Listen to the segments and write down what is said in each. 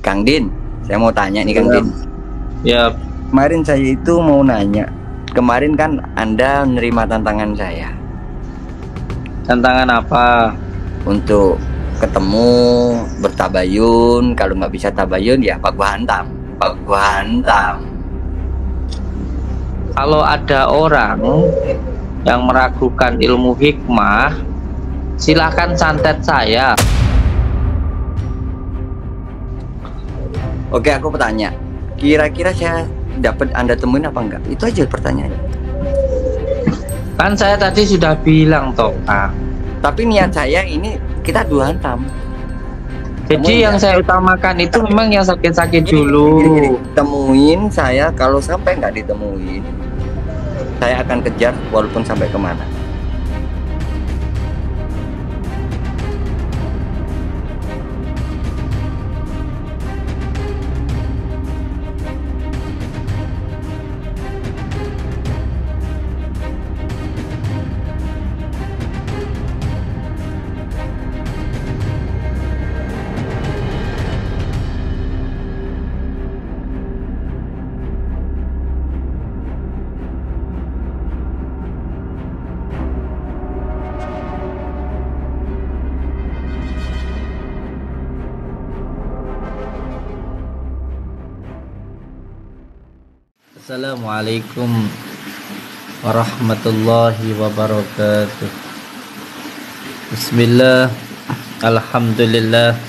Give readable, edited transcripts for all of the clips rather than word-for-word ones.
Kang Din, saya mau tanya nih Kang Din. Ya, Kemarin saya itu mau nanya. Kemarin kan Anda menerima tantangan saya tantangan apa? untuk ketemu bertabayun. Kalau nggak bisa tabayun ya Pak gua hantam. Pak gua hantam. Kalau ada orang yang meragukan ilmu hikmah, silahkan santet saya. Oke, aku bertanya. Kira-kira saya dapat Anda temuin apa enggak? Itu aja pertanyaannya. Kan saya tadi sudah bilang toh, Kang. Tapi niat saya ini kita dua hantam. Jadi yang saya utamakan itu memang yang sakit-sakit dulu. Gini. Temuin saya, kalau sampai nggak ditemuin, saya akan kejar walaupun sampai kemana. Assalamualaikum warahmatullahi wabarakatuh. Bismillah, alhamdulillah,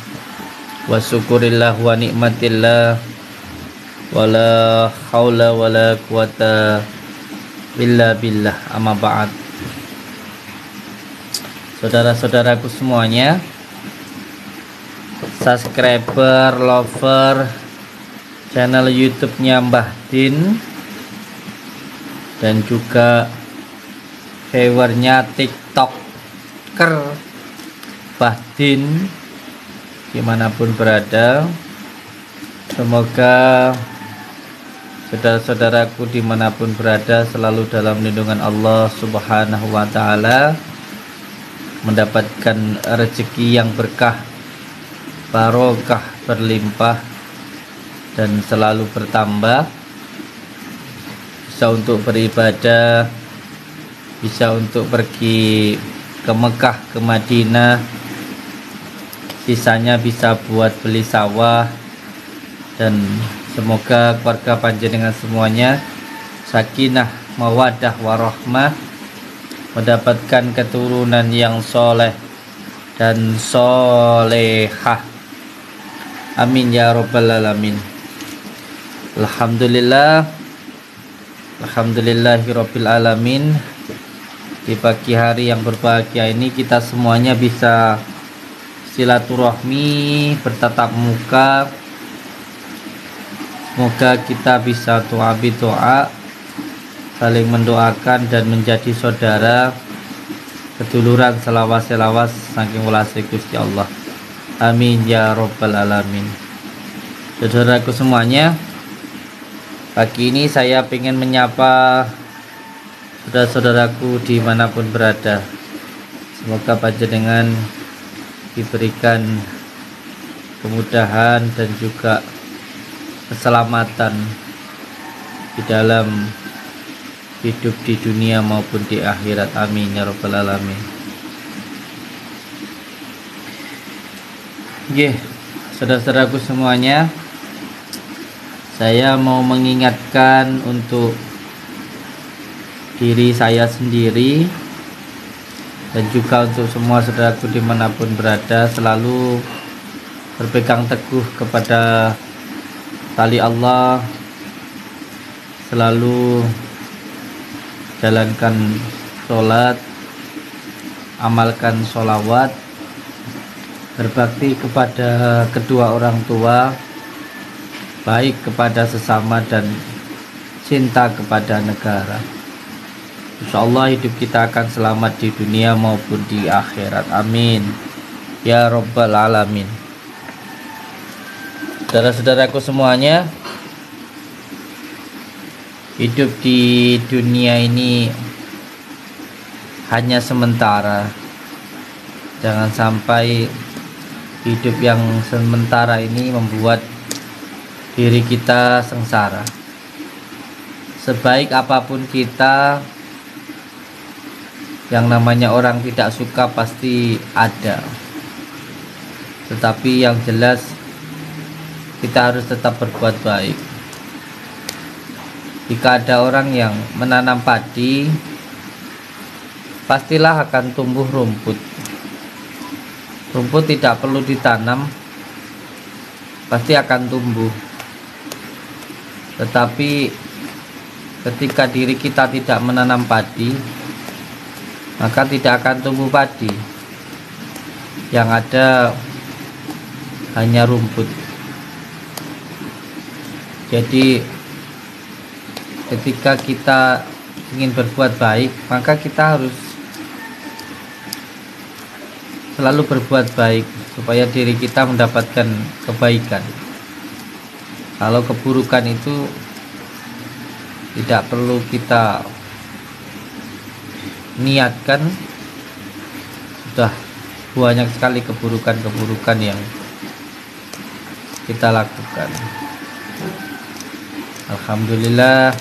wa syukurillah wa nikmatillah, wala haula wala quwata illa billah, amma ba'd. Saudara-saudaraku semuanya, subscriber, lover channel YouTube-nya Mbah Din dan juga viewernya TikToker Mbah Din dimanapun berada, semoga saudara-saudaraku dimanapun berada selalu dalam lindungan Allah Subhanahu wa Ta'ala, mendapatkan rezeki yang berkah, barokah, berlimpah dan selalu bertambah, bisa untuk beribadah, bisa untuk pergi ke Mekah, ke Madinah, sisanya bisa buat beli sawah, dan semoga keluarga panjenengan semuanya sakinah, mawaddah, warahmah, mendapatkan keturunan yang soleh dan solehah. Amin ya rabbal alamin. Alhamdulillahirabbil alamin. Di pagi hari yang berbahagia ini kita semuanya bisa silaturahmi, bertatap muka. Semoga kita bisa doa bidoa, saling mendoakan dan menjadi saudara, keduluran selawas saking welase Gusti Allah. Amin ya rabbal alamin. Saudaraku semuanya, pagi ini saya ingin menyapa saudara-saudaraku dimanapun berada. Semoga panjenengan diberikan kemudahan dan juga keselamatan di dalam hidup di dunia maupun di akhirat. Amin ya rabbal alamin. Saudara-saudaraku semuanya, saya mau mengingatkan untuk diri saya sendiri dan juga untuk semua saudaraku dimanapun berada, selalu berpegang teguh kepada tali Allah, selalu jalankan sholat, amalkan sholawat, berbakti kepada kedua orang tua, baik kepada sesama dan cinta kepada negara. Insyaallah hidup kita akan selamat di dunia maupun di akhirat. Amin ya rabbal alamin. Saudara-saudaraku semuanya, hidup di dunia ini hanya sementara. Jangan sampai hidup yang sementara ini membuat diri kita sengsara. Sebaik apapun kita, yang namanya orang tidak suka pasti ada. Tetapi yang jelas kita harus tetap berbuat baik. Jika ada orang yang menanam padi, pastilah akan tumbuh rumput. Rumput tidak perlu ditanam, pasti akan tumbuh. Tetapi ketika diri kita tidak menanam padi, maka tidak akan tumbuh padi. Yang ada hanya rumput. Jadi ketika kita ingin berbuat baik, maka kita harus selalu berbuat baik supaya diri kita mendapatkan kebaikan. Kalau keburukan itu tidak perlu kita niatkan, sudah banyak sekali keburukan-keburukan yang kita lakukan. Alhamdulillah,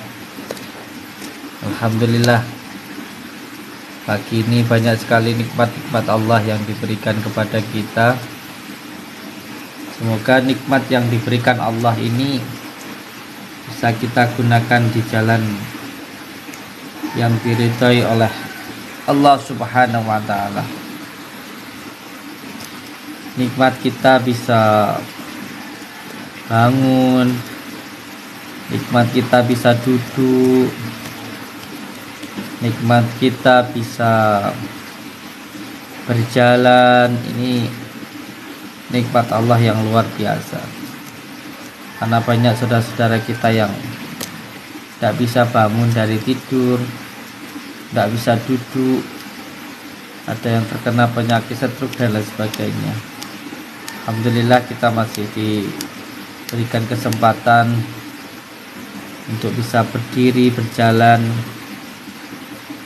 pagi ini banyak sekali nikmat-nikmat Allah yang diberikan kepada kita. Semoga nikmat yang diberikan Allah ini bisa kita gunakan di jalan yang diridhai oleh Allah Subhanahu wa Ta'ala. Nikmat kita bisa bangun, nikmat kita bisa duduk, nikmat kita bisa berjalan. Ini nikmat Allah yang luar biasa. Karena banyak saudara-saudara kita yang tidak bisa bangun dari tidur, tidak bisa duduk, ada yang terkena penyakit stroke dan lain sebagainya. Alhamdulillah kita masih diberikan kesempatan untuk bisa berdiri, berjalan,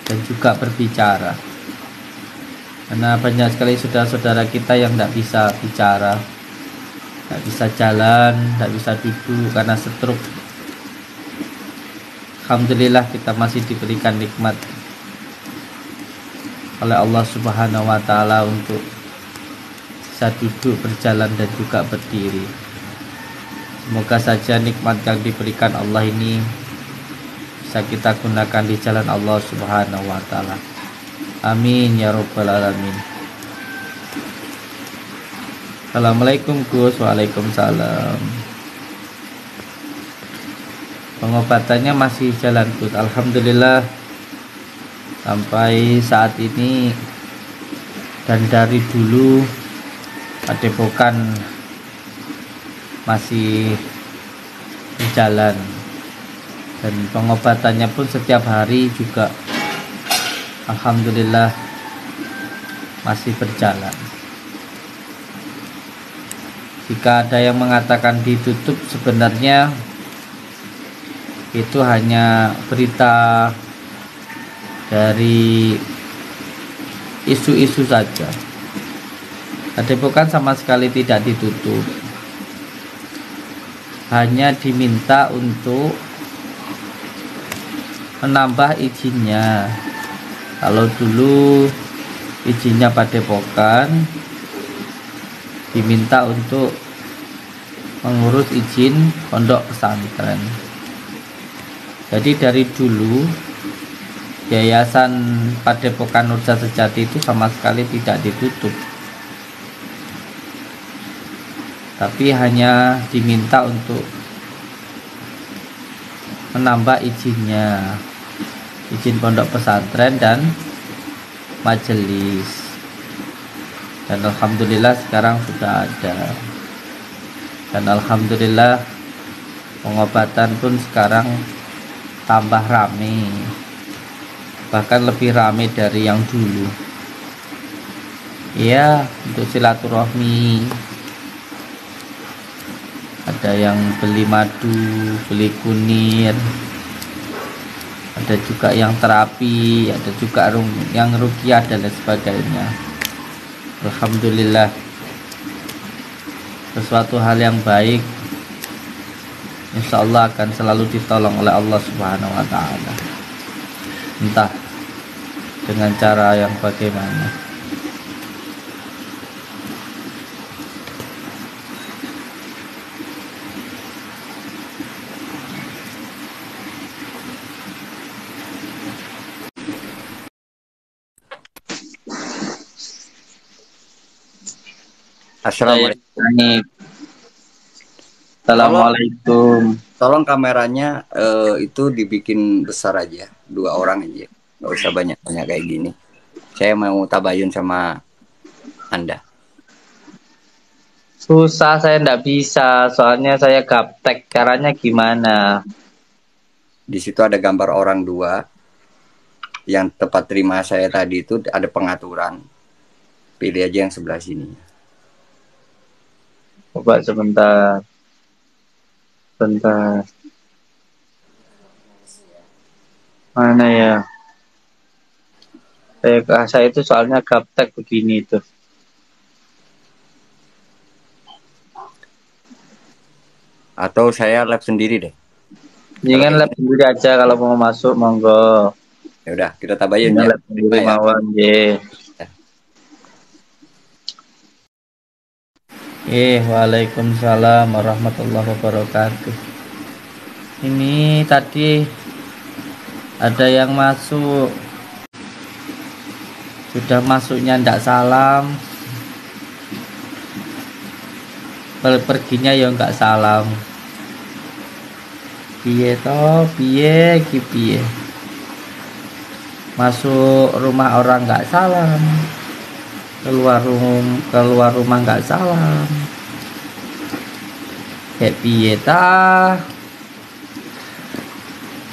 dan juga berbicara. Karena banyak sekali saudara-saudara kita yang tidak bisa bicara, tidak bisa jalan, tidak bisa duduk karena stroke. Alhamdulillah kita masih diberikan nikmat oleh Allah Subhanahu wa Ta'ala untuk bisa duduk, berjalan, dan juga berdiri. Semoga saja nikmat yang diberikan Allah ini bisa kita gunakan di jalan Allah Subhanahu wa Ta'ala. Amin ya rabbal alamin. Assalamualaikum Gus. Waalaikumsalam. Pengobatannya masih jalan Gus. Alhamdulillah sampai saat ini, dan dari dulu Padepokan masih berjalan, dan pengobatannya pun setiap hari juga alhamdulillah masih berjalan. Jika ada yang mengatakan ditutup, sebenarnya itu hanya berita dari isu-isu saja. Padepokan sama sekali tidak ditutup, hanya diminta untuk menambah izinnya. Kalau dulu izinnya Padepokan diminta untuk mengurus izin pondok pesantren. Jadi dari dulu Yayasan Padepokan Nurja Sejati itu sama sekali tidak ditutup, tapi hanya diminta untuk menambah izinnya, izin pondok pesantren dan majelis. Dan alhamdulillah sekarang sudah ada, dan alhamdulillah pengobatan pun sekarang tambah rame, bahkan lebih rame dari yang dulu. Ya, untuk silaturahmi, ada yang beli madu, beli kunir, ada juga yang terapi, ada juga yang ruqyah dan lain sebagainya. Alhamdulillah, sesuatu hal yang baik insya Allah akan selalu ditolong oleh Allah Subhanahu wa Ta'ala, entah dengan cara yang bagaimana. Assalamualaikum. Assalamualaikum. Tolong kameranya itu dibikin besar aja, 2 orang aja, nggak usah banyak-banyak kayak gini. Saya mau tabayun sama Anda. Susah, saya ndak bisa, soalnya saya gaptek. Caranya gimana? Di situ ada gambar orang 2. Yang tepat terima saya tadi itu ada pengaturan. Pilih aja yang sebelah sini. Coba sebentar. Bentar. Mana ya? Saya itu soalnya gaptek begini tuh. Atau saya live sendiri deh. Jangan lab sendiri aja, kalau mau masuk monggo. Ya udah, kita tabayun Jangan ya. lab sendiri Ya. mawon nggih. Waalaikumsalam warahmatullahi wabarakatuh. Ini tadi ada yang masuk, sudah masuknya ndak salam, perginya ya nggak salam. Piye toh, piye ki piye? Masuk rumah orang nggak salam, keluar rumah nggak salam. Kayak piye tah?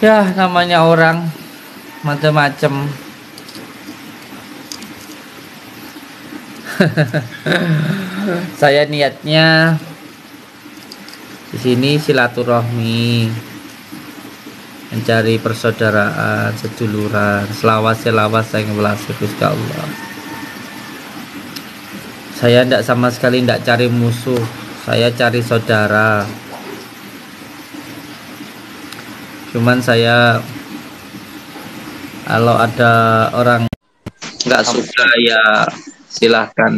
Ya namanya orang macam-macam. Saya niatnya di sini silaturahmi, mencari persaudaraan, seduluran, selawas yang welase Gusti Allah. Saya ndak sama sekali ndak cari musuh, saya cari saudara. Cuman saya kalau ada orang nggak suka ya silahkan.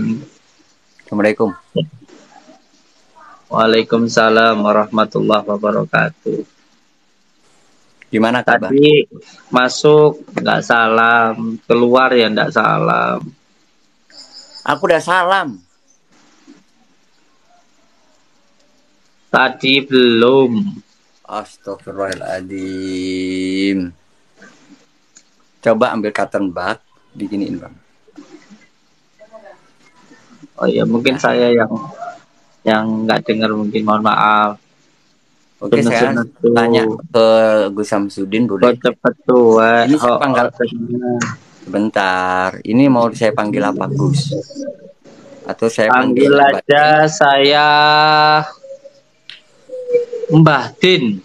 Assalamualaikum. Waalaikumsalam warahmatullahi wabarakatuh. Gimana kabar? Tadi masuk nggak salam, keluar ya nggak salam. Aku udah salam. Tadi belum. Astagfirullahaladzim. Coba ambil cotton bud, diginiin bang. Oh ya mungkin saya yang nggak dengar, mungkin mohon maaf. Oke, saya tanya ke Gus Samsudin boleh? Cepet tuh. Ini saya panggil. Sebentar, ini mau saya panggil apa Gus? Atau saya panggil aja saya Mbah Din.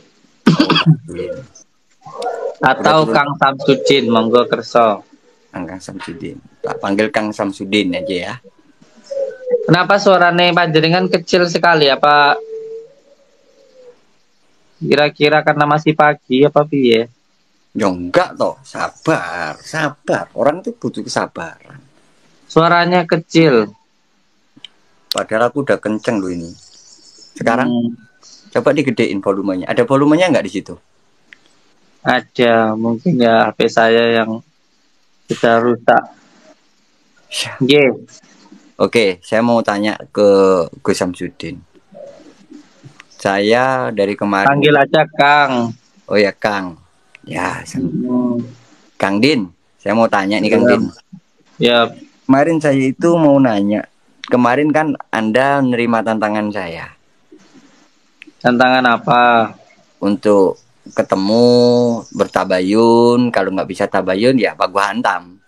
Atau Kang Samsudin, monggo kerso. Kang Samsudin. Tak panggil Kang Samsudin aja ya. Kenapa suaranya panjenengan kecil sekali? Apa kira-kira karena masih pagi apa piye? Ya enggak toh, sabar. Orang itu butuh kesabaran. Suaranya kecil. Padahal aku udah kenceng loh ini. Sekarang coba digedein volumenya. Ada volumenya nggak di situ? Ada, mungkin ya HP saya yang sudah rusak. Yeah. Oke, saya mau tanya ke Gus Samsudin. Saya dari kemarin. Panggil aja Kang. Oh ya Kang. Ya, Kang Din. Saya mau tanya nih Kang Din. Ya. Kemarin saya itu mau nanya. Kemarin kan Anda menerima tantangan saya. Tantangan apa? Untuk ketemu, bertabayun. Kalau nggak bisa tabayun ya Pak gua hantam.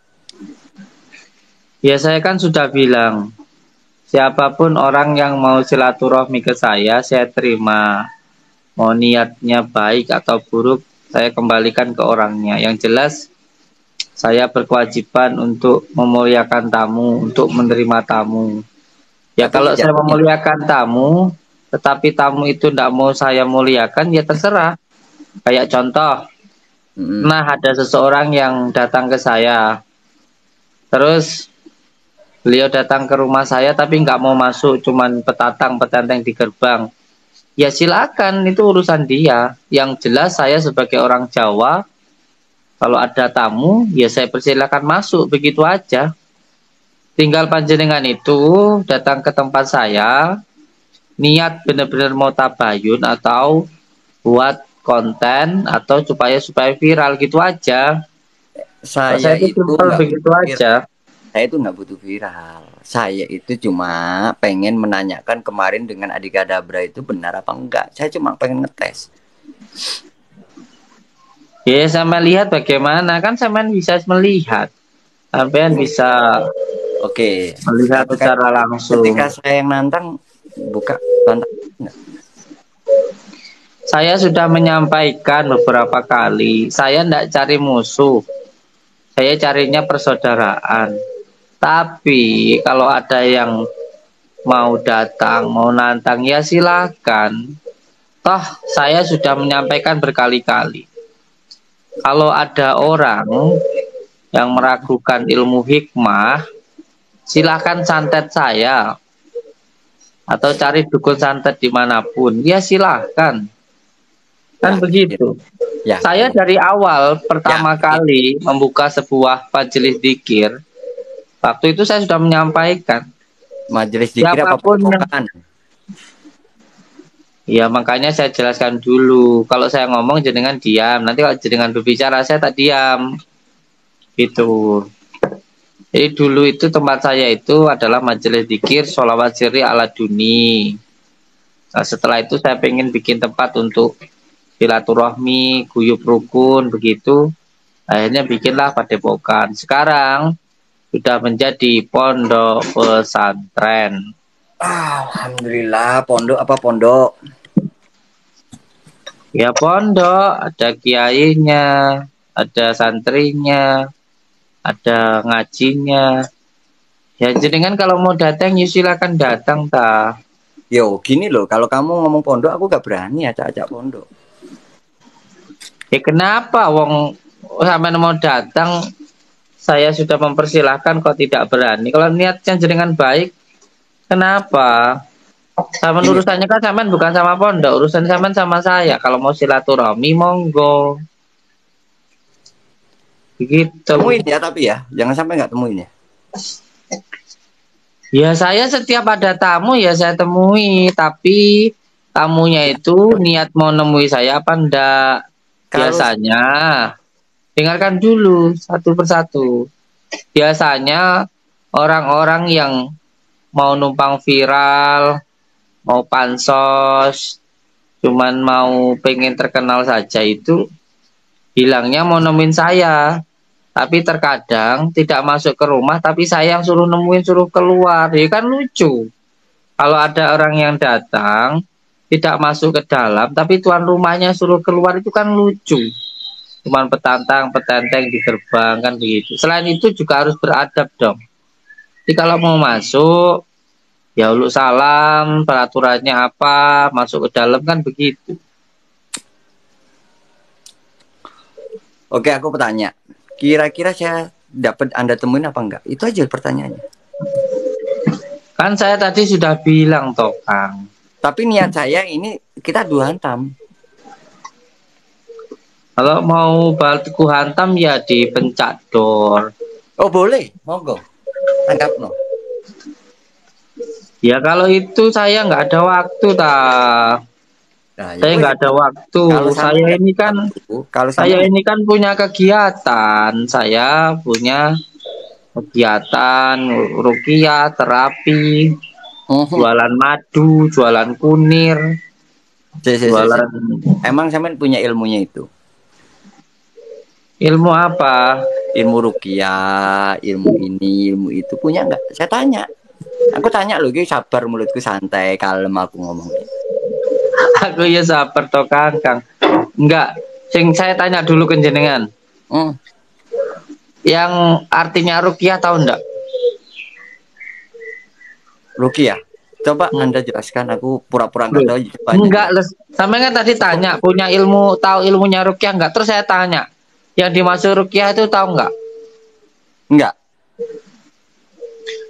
Ya saya kan sudah bilang, siapapun orang yang mau silaturahmi ke saya terima. Mau niatnya baik atau buruk, saya kembalikan ke orangnya. Yang jelas saya berkewajiban untuk memuliakan tamu, untuk menerima tamu. Ya tapi kalau saya memuliakan tamu, tetapi tamu itu tidak mau saya muliakan, ya terserah. Kayak contoh, nah ada seseorang yang datang ke saya, terus beliau datang ke rumah saya tapi nggak mau masuk, cuman petenteng di gerbang. Ya silakan, itu urusan dia. Yang jelas saya sebagai orang Jawa, kalau ada tamu, ya saya persilakan masuk, begitu aja. Tinggal panjenengan itu datang ke tempat saya, niat benar-benar mau tabayun atau buat konten atau supaya viral gitu aja. Kalau Saya saya itu itu simpel nggak begitu butuh viral. aja. Saya itu nggak butuh viral. Saya itu cuma pengen menanyakan kemarin dengan Adikadabra itu benar apa enggak. Saya cuma pengen ngetes. Ya sama lihat bagaimana, kan sampean bisa melihat, sampean bisa Oke, melihat secara langsung. ketika saya yang nantang, buka nantang enggak? Saya sudah menyampaikan beberapa kali, saya tidak cari musuh, saya carinya persaudaraan. Tapi kalau ada yang mau datang, mau nantang, ya silakan. Toh saya sudah menyampaikan berkali-kali. Kalau ada orang yang meragukan ilmu hikmah, silakan santet saya atau cari dukun santet dimanapun. Ya silahkan. Kan Yakin, begitu. Saya yakin, dari awal pertama yakin. kali membuka sebuah majelis dzikir, waktu itu saya sudah menyampaikan, Majelis dikira apa siapapun yang, padepokan? ya makanya saya jelaskan dulu. Kalau saya ngomong jenengan diam, nanti kalau jenengan berbicara saya tak diam. Gitu. Jadi dulu itu tempat saya itu adalah majelis dzikir sholawat sirri ala duni. Nah, setelah itu saya pengen bikin tempat untuk silaturahmi, guyub rukun, begitu. Akhirnya bikinlah padepokan. Sekarang sudah menjadi pondok pesantren. Alhamdulillah, pondok apa pondok? Ya pondok, ada kiainya, ada santrinya, ada ngajinya. Ya jenengan kalau mau datang, ya silakan datang ta. Yo, gini loh, kalau kamu ngomong pondok, aku gak berani acak-acak pondok. Ya kenapa wong sampai mau datang, saya sudah mempersilahkan kok tidak berani. Kalau niatnya jenengan baik, kenapa? Sama Gini, urusannya kan sampean bukan sama pondok, urusan sampean sama saya. Kalau mau silaturahmi monggo. Begitu. temuin ya tapi ya, jangan sampai nggak temuin ya. Ya saya setiap ada tamu ya saya temui, tapi tamunya itu niat mau nemui saya apa enggak? Kalau Biasanya dengarkan dulu satu persatu. Biasanya orang-orang yang mau numpang viral, mau pansos, cuman mau pengen terkenal saja itu bilangnya mau nemuin saya. Tapi terkadang tidak masuk ke rumah, tapi saya yang suruh nemuin, suruh keluar. Ya kan lucu. Kalau ada orang yang datang, tidak masuk ke dalam, tapi tuan rumahnya suruh keluar, itu kan lucu. Cuman petenteng di gerbang, kan begitu. Selain itu juga harus beradab dong. Jadi kalau mau masuk, ya uluk salam, peraturannya apa, masuk ke dalam kan begitu. oke, aku bertanya, kira-kira saya dapat Anda temuin apa enggak? Itu aja pertanyaannya. Kan saya tadi sudah bilang toh, Kang. Tapi niat saya ini kita dua hantam. Kalau mau batu hantam ya di pencak dor. Oh boleh, monggo. Anggap no. Ya kalau itu saya nggak ada waktu ta. Nah, ya Saya wes. nggak ada waktu. Kalau sampai Saya nggak ini ada kan waktu, kalau sampai saya ini kan punya kegiatan. Saya punya kegiatan rukiah, terapi, jualan madu, jualan kunir, jualan Emang sampean punya ilmunya itu? ilmu apa? Ilmu rukiah, ilmu ini, ilmu itu punya nggak? Saya tanya. Aku tanya loh, sabar mulutku santai, kalem aku ngomongnya. Aku ya sabar toh Kang. Enggak. Sing saya tanya dulu ke jenengan. Yang artinya rukiah tahu enggak? Rukiah, Coba Anda jelaskan, aku pura-pura nggak Loh, tahu. Coba Anda enggak, jelaskan. sampai kan tadi tanya punya ilmu, tahu ilmunya rukyah enggak? Terus saya tanya, yang dimaksud rukyah itu tahu enggak? Enggak.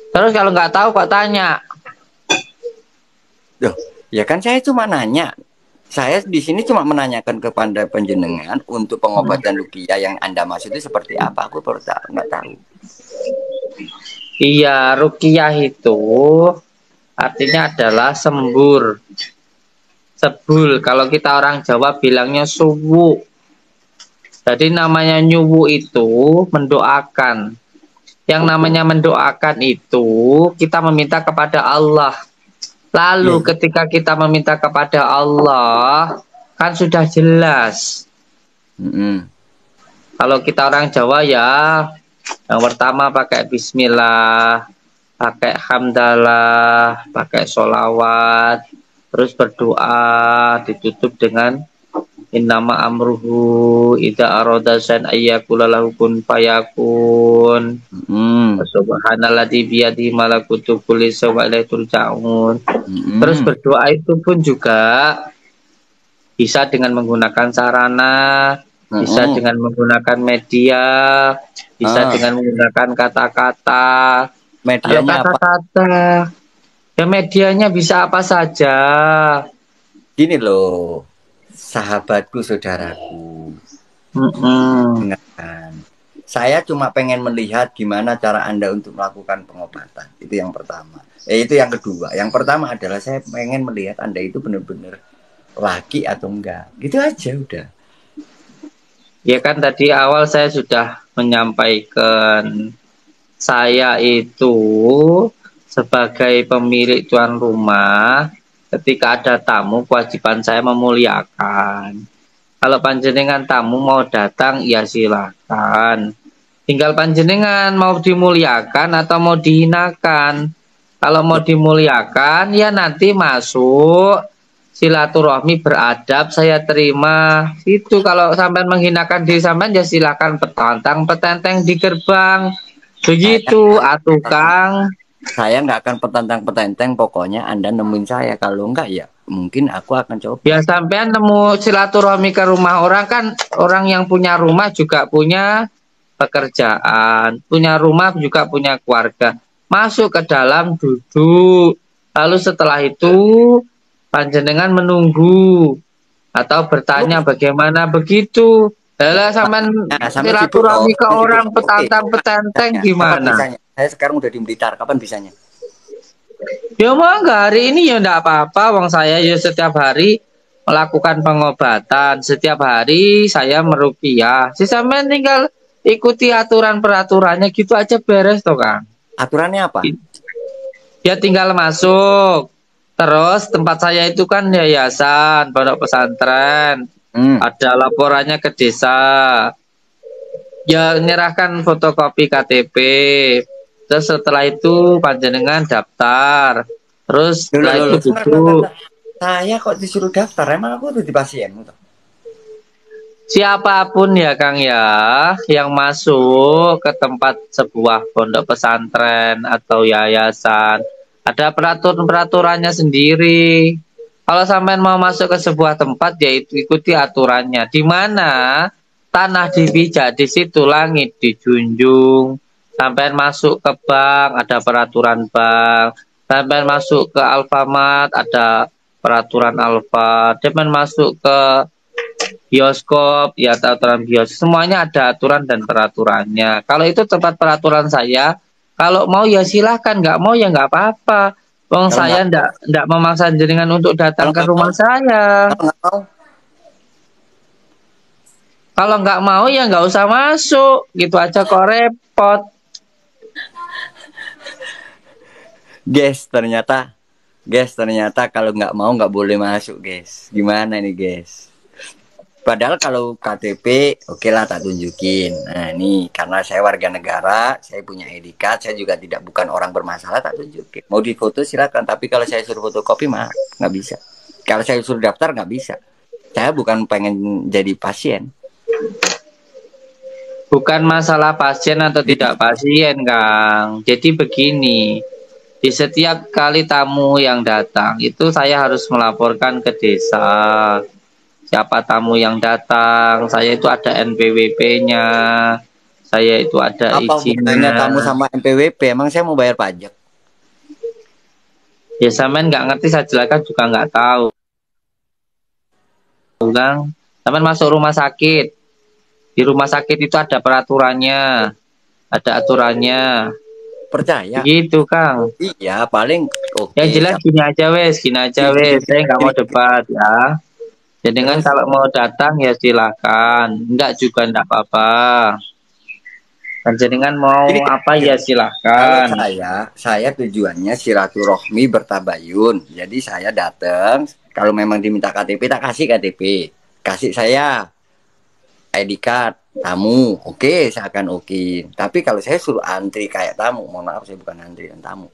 Terus kalau nggak tahu kok tanya? Loh, ya kan saya cuma nanya. Saya di sini cuma menanyakan kepada penjenengan untuk pengobatan ruqyah yang Anda maksud itu seperti apa. Aku baru tahu, nggak tahu. Iya, rukyah itu artinya adalah sembur, sebul. Kalau kita orang Jawa bilangnya suwu. Jadi namanya nyuwu itu mendoakan. Yang namanya mendoakan itu kita meminta kepada Allah. Iya, Lalu iya. ketika kita meminta kepada Allah, kan sudah jelas. Mm-mm. Kalau kita orang Jawa ya, yang pertama pakai bismillah, pakai hamdalah, pakai sholawat, terus berdoa, ditutup dengan innama amruhu idza arada san ayyakula lahu kun fayakun. Mm-mm. Subhanalladzi biyadihi malakutu kulli syai'in wa ilaihi turja'un. Terus Mm-mm. berdoa itu pun juga bisa dengan menggunakan sarana, bisa Mm-mm. dengan menggunakan media, bisa Ah, dengan menggunakan kata-kata. Kalau medianya apa? kata-kata, ya medianya bisa apa saja. Gini loh, sahabatku, saudaraku. Mm-mm. Dengarkan. Saya cuma pengen melihat gimana cara Anda untuk melakukan pengobatan. Itu yang pertama. Itu yang kedua. Yang pertama adalah saya pengen melihat Anda itu benar-benar laki atau enggak. Gitu aja udah. Ya kan tadi awal saya sudah menyampaikan saya itu sebagai pemilik tuan rumah, ketika ada tamu kewajiban saya memuliakan. Kalau panjenengan tamu mau datang ya silakan. Tinggal panjenengan mau dimuliakan atau mau dihinakan. Kalau mau Ya, dimuliakan ya nanti masuk silaturahmi beradab saya terima. Itu kalau sampai menghinakan diri sampean ya silakan petantang petenteng di gerbang. saya Begitu atukang. saya nggak akan petantang-petenteng. Pokoknya Anda nemuin saya. Kalau enggak ya mungkin aku akan Ya coba. sampean nemu silaturahmi ke rumah orang kan, orang yang punya rumah juga punya pekerjaan, punya rumah juga punya keluarga. Masuk ke dalam duduk. Lalu setelah itu panjenengan menunggu atau bertanya bagaimana begitu. Lah sampean Nah, sampai sibuk toh, silaturahmi ke sampai sibuk. orang Oke, petantang kapan petenteng bisanya? Kapan gimana? bisanya? Saya sekarang udah di Blitar. Kapan bisanya? Ya mangga hari ini ya enggak apa-apa, wong saya ya setiap hari melakukan pengobatan, setiap hari saya meruqyah. Si sampean tinggal ikuti aturan peraturannya gitu aja beres toh Kang. Aturannya apa? Ya tinggal masuk. Terus tempat saya itu kan yayasan, pondok pesantren. Hmm. Ada laporannya ke desa. Ya menyerahkan fotokopi KTP. Terus setelah itu panjenengan daftar. Terus Loh, loh, setelah loh, itu loh. Sebentar, sebentar, duduk. sebentar. Saya kok disuruh daftar? Emang aku tuh di pasienmu toh? Siapapun ya Kang ya yang masuk ke tempat sebuah pondok pesantren atau yayasan ada peraturan-peraturannya sendiri. Kalau sampean mau masuk ke sebuah tempat ya ikuti aturannya. Di mana tanah dipijak, di situ langit dijunjung. Sampean masuk ke bank ada peraturan bank. Sampean masuk ke Alfamart ada peraturan Alfa. Sampean masuk ke bioskop ya aturan bioskop semuanya ada aturan dan peraturannya. Kalau itu tempat peraturan saya, kalau mau ya silahkan, nggak mau ya nggak apa-apa. Wong Kalau saya nggak mau, ndak memaksa jenengan untuk datang kalau ke nggak mau, rumah saya. kalau nggak mau, Kalau nggak mau ya nggak usah masuk, gitu aja kok repot. guys, ternyata kalau nggak mau nggak boleh masuk, guys. Gimana nih, guys? Padahal kalau KTP, oke lah tak tunjukin. Nah, nih karena saya warga negara, saya punya ID card, saya juga tidak bukan orang bermasalah, tak tunjukin. Mau difoto silakan, tapi kalau saya suruh fotokopi mah nggak bisa. Kalau saya suruh daftar nggak bisa. Saya bukan pengen jadi pasien. Bukan masalah pasien atau tidak pasien, Kang. Jadi begini, Di setiap kali tamu yang datang itu saya harus melaporkan ke desa. Siapa tamu yang datang, saya itu ada NPWP-nya, saya itu ada Apa hubungannya izinnya. tamu sama NPWP? Emang saya mau bayar pajak? Ya sampean nggak ngerti, saya jelaskan juga nggak tahu, Kang. Sampean masuk rumah sakit, di rumah sakit itu ada peraturannya, ada aturannya, Percaya? begitu, Kang. Iya, paling Yang oke. jelas gini aja Gini, wes, gini, saya nggak mau gini, gini. debat ya. Jadi kan Terus, kalau mau datang ya silahkan, enggak juga enggak apa-apa. Dan jenengan gini, mau apa gini. ya Kalau silahkan. saya tujuannya silaturahmi bertabayun. Jadi saya datang, kalau memang diminta KTP, tak kasih KTP. Kasih saya ID card, tamu. Oke, saya akan oke. Tapi kalau saya suruh antri kayak tamu, mohon maaf saya bukan antri dan tamu.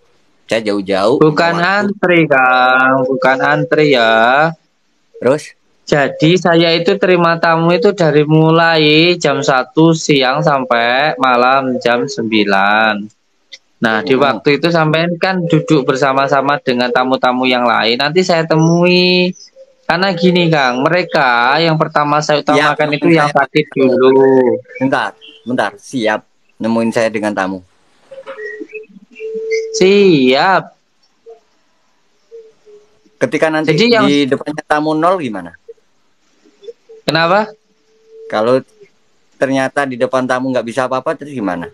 Saya jauh-jauh minta Bukan waktu. antri, Kang, bukan antri ya. Terus, Jadi saya itu terima tamu itu dari mulai jam 1 siang sampai malam jam 9. Nah, di mm, waktu itu sampean kan duduk bersama-sama dengan tamu-tamu yang lain. Nanti saya temui. Karena gini, Kang, mereka yang pertama saya siap utamakan itu nemuin yang saya pakai sakit tamu. dulu. Bentar, bentar, siap nemuin saya dengan tamu. Siap. Ketika nanti Jadi yang di depannya tamu nol gimana? kenapa? Kalau ternyata di depan tamu nggak bisa apa-apa, terus gimana?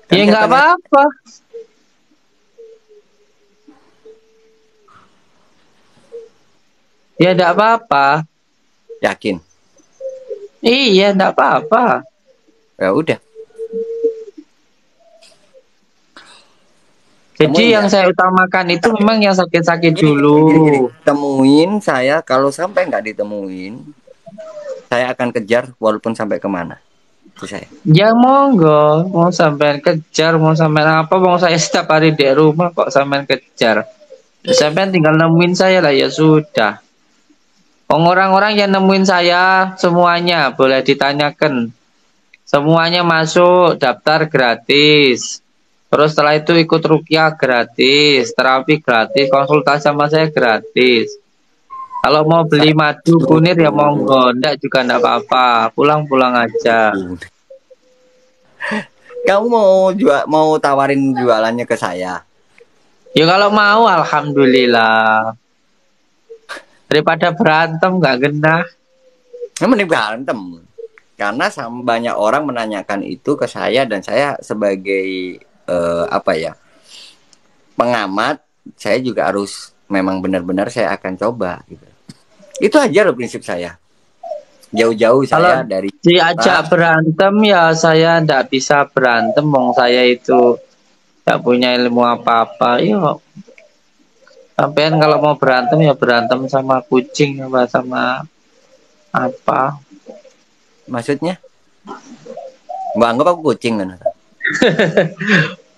Kan Ya saya nggak pengen apa-apa. Ya nggak apa-apa. yakin. Iya, nggak apa-apa. Ya udah, Jadi temuin yang ya. saya utamakan itu memang yang sakit-sakit Gini, gini, dulu. gini, gini. Temuin saya, kalau sampai nggak ditemuin, saya akan kejar walaupun sampai kemana. Itu saya. Ya monggo, mau sampean kejar, mau sampean apa, mau saya setiap hari di rumah kok sampean kejar. Sampean tinggal nemuin saya lah ya sudah. Orang-orang yang nemuin saya semuanya boleh ditanyakan. Semuanya masuk daftar gratis. Terus setelah itu ikut rukyah gratis, terapi gratis, konsultasi sama saya gratis. Kalau mau beli Saya madu kunir ya monggo, ndak juga ndak apa-apa. Pulang-pulang aja. Kamu mau tawarin jualannya ke saya? Ya kalau mau alhamdulillah. Daripada berantem nggak genah. Mending berantem. Karena banyak orang menanyakan itu ke saya dan saya sebagai apa ya, pengamat, saya juga harus memang benar-benar saya akan coba gitu. Itu aja loh prinsip saya. Jauh-jauh Kalau saya dari diajak berantem ya saya ndak bisa berantem. Wong saya itu nggak punya ilmu apa-apa. Yuk, sampean kalau mau berantem ya berantem sama kucing apa sama apa. maksudnya Mbak anggap aku kucing kan?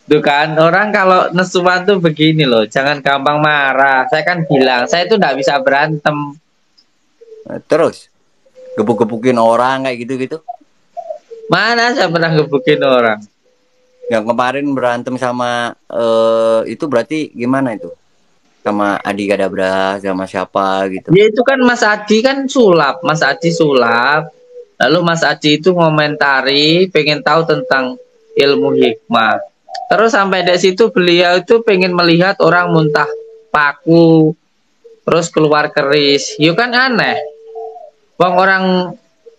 Tuh kan orang kalau nesuan tuh begini loh, jangan gampang marah. Saya kan bilang saya itu nggak bisa berantem. Terus gebuk-gebukin orang kayak gitu-gitu. Mana saya pernah gebukin orang? Yang kemarin berantem sama itu berarti gimana itu? Sama Adi Kadabra sama siapa gitu. Ya itu kan Mas Adi kan sulap, Mas Adi sulap. Lalu Mas Adi itu ngomentari, pengen tahu tentang ilmu hikmah. Terus sampai dari situ beliau itu pengen melihat orang muntah paku, terus keluar keris. Yuk kan aneh. Bang orang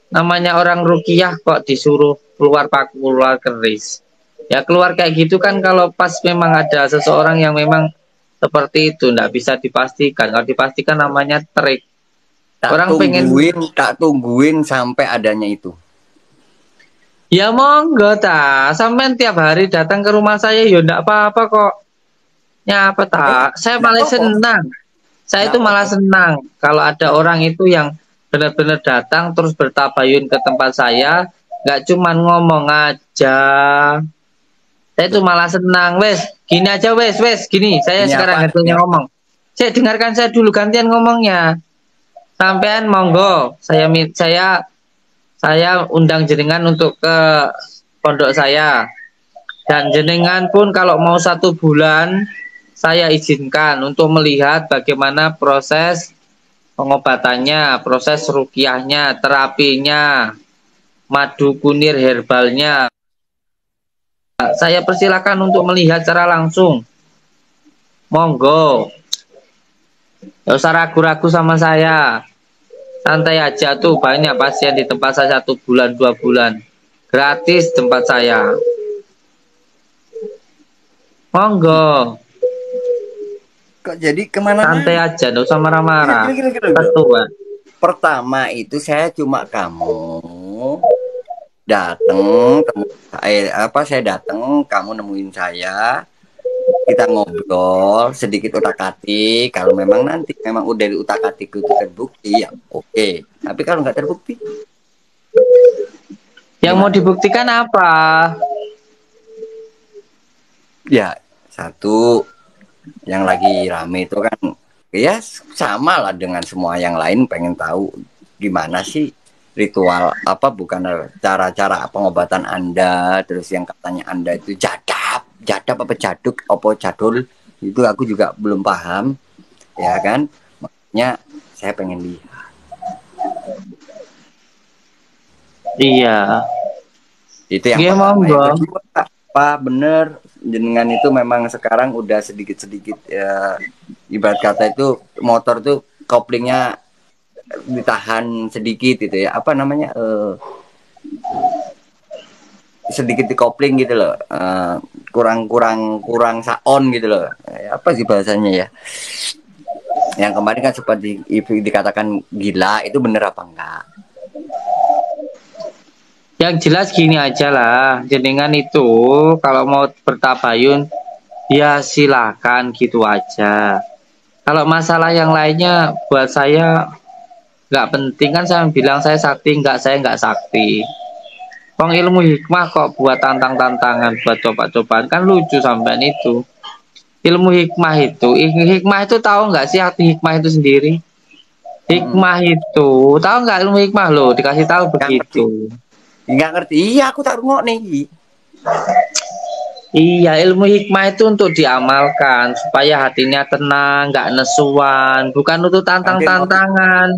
namanya orang rukiah kok disuruh keluar paku, keluar keris. Ya keluar kayak gitu kan kalau pas memang ada seseorang yang memang seperti itu, nggak bisa dipastikan. Kalau dipastikan namanya trik. Orang pengen, Tak tungguin sampai adanya itu. ya monggo ta, sampean tiap hari datang ke rumah saya, ya ndak apa-apa kok. Ya apa Enggak, tak? Saya enggak malah apa-apa. senang. Saya Enggak itu malah apa-apa. senang kalau ada orang itu yang benar-benar datang terus bertabayun ke tempat saya, nggak cuman ngomong aja. Saya itu malah senang, wes. Gini aja, wes, gini. Saya Ini sekarang apa? Ini gantian apa? ngomong. Saya dengarkan saya dulu gantian ngomongnya. Sampean monggo, saya undang jenengan untuk ke pondok saya. Dan jenengan pun kalau mau 1 bulan, saya izinkan untuk melihat bagaimana proses pengobatannya, proses rukiahnya, terapinya, madu kunir herbalnya. Saya persilakan untuk melihat secara langsung. Monggo. Gak usah ragu-ragu sama saya. Santai aja tuh, banyak pasien di tempat saya 1 bulan, 2 bulan. Gratis tempat saya. Monggo. Kok jadi Santai kemana-mana? aja, gak usah marah-marah. Gini, Ketua. Pertama itu saya cuma kamu datang, saya datang, kamu nemuin saya, kita ngobrol sedikit utak-atik. Kalau memang nanti memang udah di utak-atik itu terbukti, ya oke. Tapi kalau nggak terbukti, Yang mau gimana? dibuktikan apa? Ya satu yang lagi rame itu kan, ya sama lah dengan semua yang lain, pengen tahu gimana sih ritual apa, bukan cara-cara pengobatan Anda, terus yang katanya Anda itu jadap apa jaduk apa jadul, itu aku juga belum paham, ya kan, makanya saya pengen lihat. Iya. Itu yang Iya, pertama. monggo. Yang kedua, apa bener jenengan itu memang sekarang udah sedikit-sedikit ya, ibarat kata itu motor tuh koplingnya ditahan sedikit gitu ya, apa namanya, sedikit di kopling gitu loh, kurang saon gitu loh, apa sih bahasanya ya, yang kemarin kan seperti dikatakan gila, itu bener apa enggak? Yang jelas gini aja lah, jenengan itu kalau mau bertabayun ya silakan gitu aja. Kalau masalah yang lainnya buat saya nggak penting, kan saya bilang saya sakti, saya nggak sakti. Wong ilmu hikmah kok buat tantang-tantangan, buat coba-cobaan, kan lucu sampean itu. Ilmu hikmah itu tahu nggak sih arti hikmah itu sendiri? Hikmah itu tahu nggak, ilmu hikmah loh dikasih tahu Nggak ngerti, begitu. nggak ngerti, iya aku tak rungok nih. Iya, ilmu hikmah itu untuk diamalkan supaya hatinya tenang, nggak nesuan, bukan untuk Kantin ngopi, tantang-tantangan.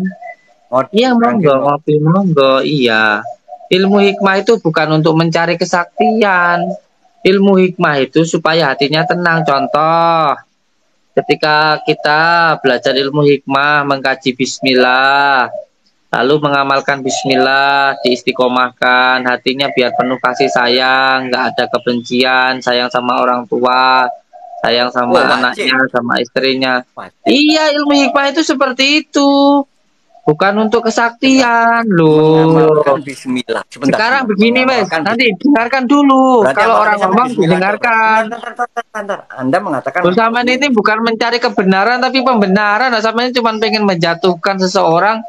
Iya, kantin monggo ngopi. ngopi, monggo. Iya, ilmu hikmah itu bukan untuk mencari kesaktian. Ilmu hikmah itu supaya hatinya tenang. Contoh, ketika kita belajar ilmu hikmah, mengkaji Bismillah, lalu mengamalkan Bismillah, diistiqomahkan, hatinya biar penuh kasih sayang, nggak ada kebencian, sayang sama orang tua, sayang Oh, sama wajib, anaknya, sama istrinya. wajib. Iya, ilmu hikmah itu seperti itu, bukan untuk Sebentar. kesaktian loh. Mengamalkan Bismillah. Sekarang Sebentar. begini, Mas, Mengamalkan nanti Bismillah. dengarkan dulu. Berarti Kalau orang amalannya sama ngomong Bismillah itu apa? didengarkan. Bentar. Anda mengatakan Bersama ini ini bukan mencari kebenaran, tapi pembenaran. Nah, sama ini cuma pengen menjatuhkan seseorang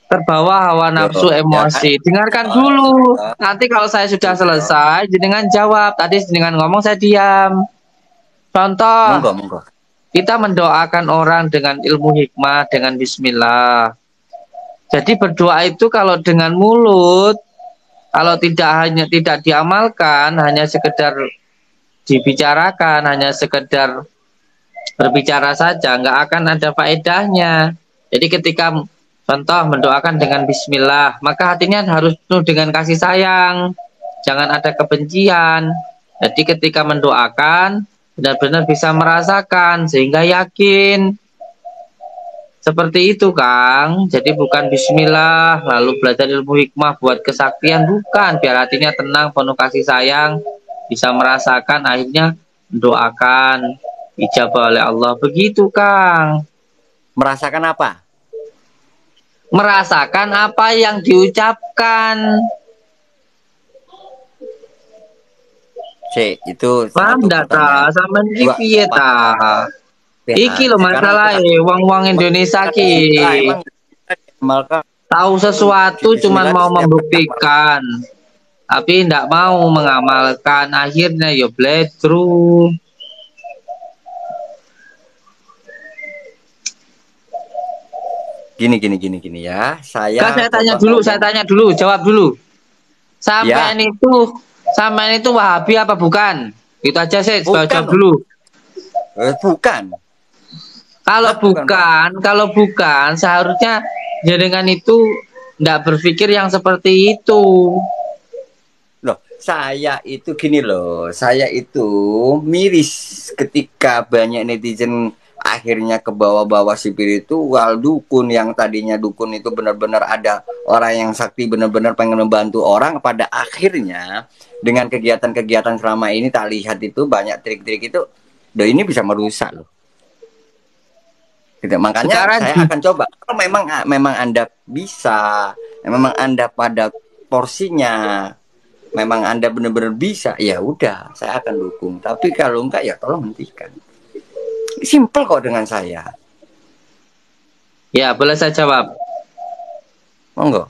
terbawa hawa nafsu loh, ya kan? emosi. Dengarkan Oh, dulu. Nanti kalau saya sudah iya. selesai, jenengan jawab. Tadi jenengan ngomong, saya diam. Contoh, Monggo. kita mendoakan orang dengan ilmu hikmah, dengan bismillah. Jadi berdoa itu kalau dengan mulut, kalau tidak diamalkan, hanya sekedar dibicarakan, hanya sekedar berbicara saja, nggak akan ada faedahnya. Jadi ketika contoh mendoakan dengan bismillah, maka hatinya harus penuh dengan kasih sayang, jangan ada kebencian. Jadi ketika mendoakan benar-benar bisa merasakan sehingga yakin. Seperti itu, Kang. Jadi bukan bismillah lalu belajar ilmu hikmah buat kesaktian, bukan, biar hatinya tenang, penuh kasih sayang, bisa merasakan, akhirnya mendoakan ijabah oleh Allah. Begitu, Kang. Merasakan apa? Merasakan apa yang diucapkan. C, itu Paham satu ndak ta? pertanyaan. Sampean iki Dua, piye ta? Iki PH. lho Sekarang aku masalah tak wong-wong Indonesia ki. Bismillah, emang amalkan Tahu sesuatu cuman Bismillah itu mau setiap kali amal. membuktikan, tapi ndak mau mengamalkan, akhirnya ya through. Gini ya. Kan Saya saya tanya coba dulu, ngomong. jawab dulu. Ya, Sampean itu Wahabi apa bukan? Itu aja sih, Bukan jawab loh. dulu. Bukan. Kalau bukan, seharusnya jenengan itu nggak berpikir yang seperti itu. Loh, saya itu gini loh, saya itu miris ketika banyak netizen akhirnya ke bawah-bawah spiritual dukun yang tadinya dukun itu benar-benar ada orang yang sakti benar-benar pengen membantu orang pada akhirnya dengan kegiatan-kegiatan selama ini tak lihat itu banyak trik-trik itu, loh ini bisa merusak loh. Gitu. Makanya Sekarang saya akan coba kalau memang Anda bisa, memang Anda pada porsinya memang Anda benar-benar bisa, ya udah, saya akan dukung. Tapi kalau enggak, ya tolong hentikan. Simple kok dengan saya. ya boleh saya jawab. Monggo.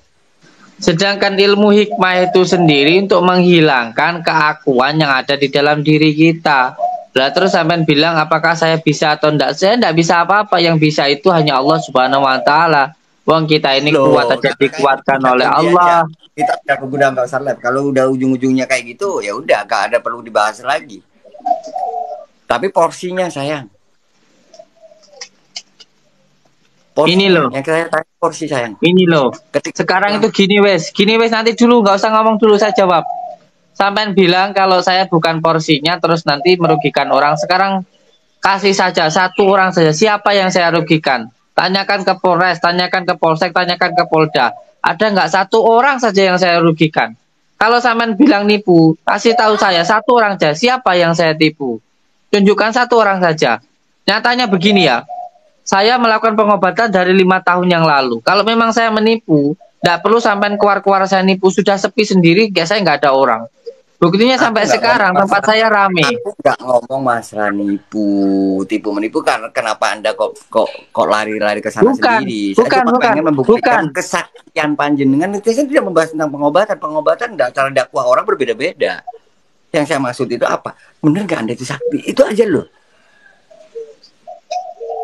Sedangkan ilmu hikmah itu sendiri untuk menghilangkan keakuan yang ada di dalam diri kita. Lah terus sampean bilang apakah saya bisa atau enggak? Saya enggak bisa apa-apa. Yang bisa itu hanya Allah Subhanahu wa taala. Wong kita ini kuat Loh, aja karena kayak gitu dikuatkan udah oleh ganti aja. Allah. Kita udah kemudian Mbak Sarlet. Kalau udah ujung-ujungnya kayak gitu, ya udah, gak ada perlu dibahas lagi. Tapi porsinya sayang. Ini Porsinya, loh. yang saya tanya porsi sayang. Ini loh. Ketika Sekarang itu gini wes nanti dulu nggak usah ngomong dulu saya jawab. Sampean bilang kalau saya bukan porsinya terus nanti merugikan orang. Sekarang kasih saja satu orang saja siapa yang saya rugikan. Tanyakan ke Polres, tanyakan ke Polsek, tanyakan ke Polda. Ada nggak satu orang saja yang saya rugikan? Kalau sampean bilang nipu, kasih tahu saya satu orang saja siapa yang saya tipu. Tunjukkan satu orang saja. Nyatanya begini ya, saya melakukan pengobatan dari 5 tahun yang lalu. Kalau memang saya menipu, tidak perlu sampai keluar-keluar saya nipu. Sudah sepi sendiri, saya nggak ada orang. Buktinya aku sampai nggak ngomong sekarang tempat masalah saya rame. aku nggak ngomong masalah nipu tipu menipu karena kenapa Anda kok lari-lari ke sana Bukan, sendiri. Saya bukan, cuma bukan, pengen bukan. membuktikan kesaktian panjenengan itu. Saya tidak membahas tentang pengobatan enggak, cara dakwah orang berbeda-beda. Yang saya maksud itu apa, bener nggak Anda itu sakti, itu aja loh.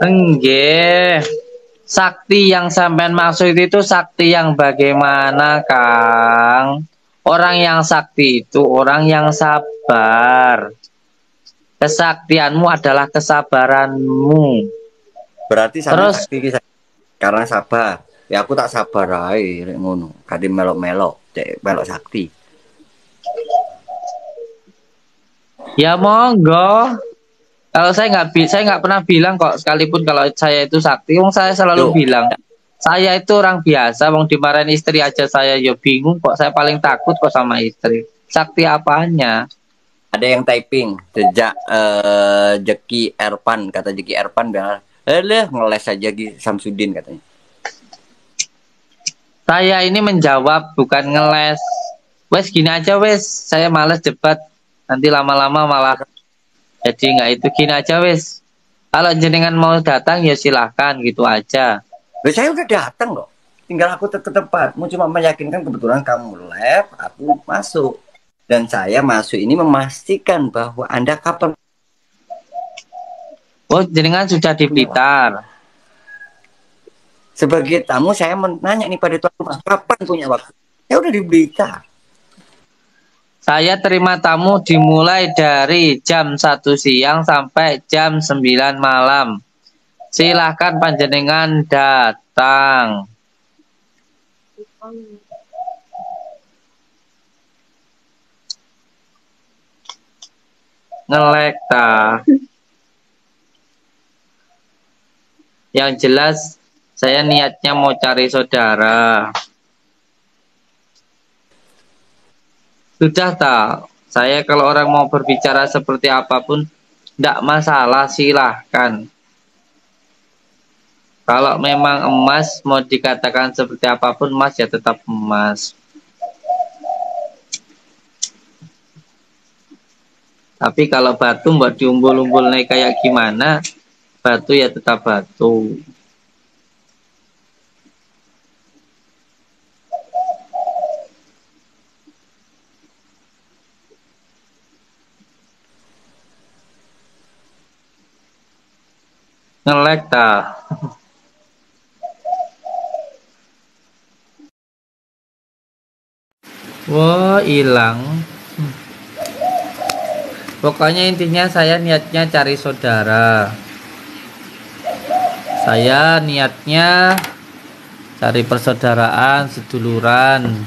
Enggak. Sakti yang sampean maksud itu sakti yang bagaimana, Kang? Orang yang sakti itu orang yang sabar. Kesaktianmu adalah kesabaranmu. Berarti sampean Terus sakti karena sabar. Ya aku tak sabar ae rek ngono. Kadang melok-melok, cek melok sakti. ya monggo. Kalau saya nggak pernah bilang kok sekalipun kalau saya itu sakti. Wong saya selalu Tuh, bilang saya itu orang biasa. Wong dimarahin istri aja saya ya bingung kok. Saya paling takut kok sama istri. Sakti apanya? ada yang typing sejak Jeki Erpan, kata Jeki Erpan bilang, ngeles aja Gi Samsudin katanya. Saya ini menjawab bukan ngeles. Wes gini aja wes. Saya males debat. Nanti lama-lama malah jadi nggak itu gini aja wes. Kalau jenengan mau datang ya silahkan gitu aja. Loh, saya udah datang loh. Tinggal aku ke tempat. Mau cuma meyakinkan kebetulan kamu live, aku masuk. Dan saya masuk ini memastikan bahwa Anda kapan. Oh jenengan sudah di Blitar. Sebagai tamu saya menanya nih pada tuan rumah, kapan punya waktu? Ya udah di Blitar. Saya terima tamu dimulai dari jam 1 siang sampai jam 9 malam. Silahkan panjenengan datang. Ngelek ta. Yang jelas saya niatnya mau cari saudara. Sudah tak. Saya kalau orang mau berbicara seperti apapun tidak masalah, silahkan. Kalau memang emas mau dikatakan seperti apapun emas ya tetap emas. Tapi kalau batu buat diumbul-umbul naik kayak gimana, batu ya tetap batu. Ngelek tak. Wah hilang. Pokoknya intinya saya niatnya cari saudara. Saya niatnya cari persaudaraan, seduluran.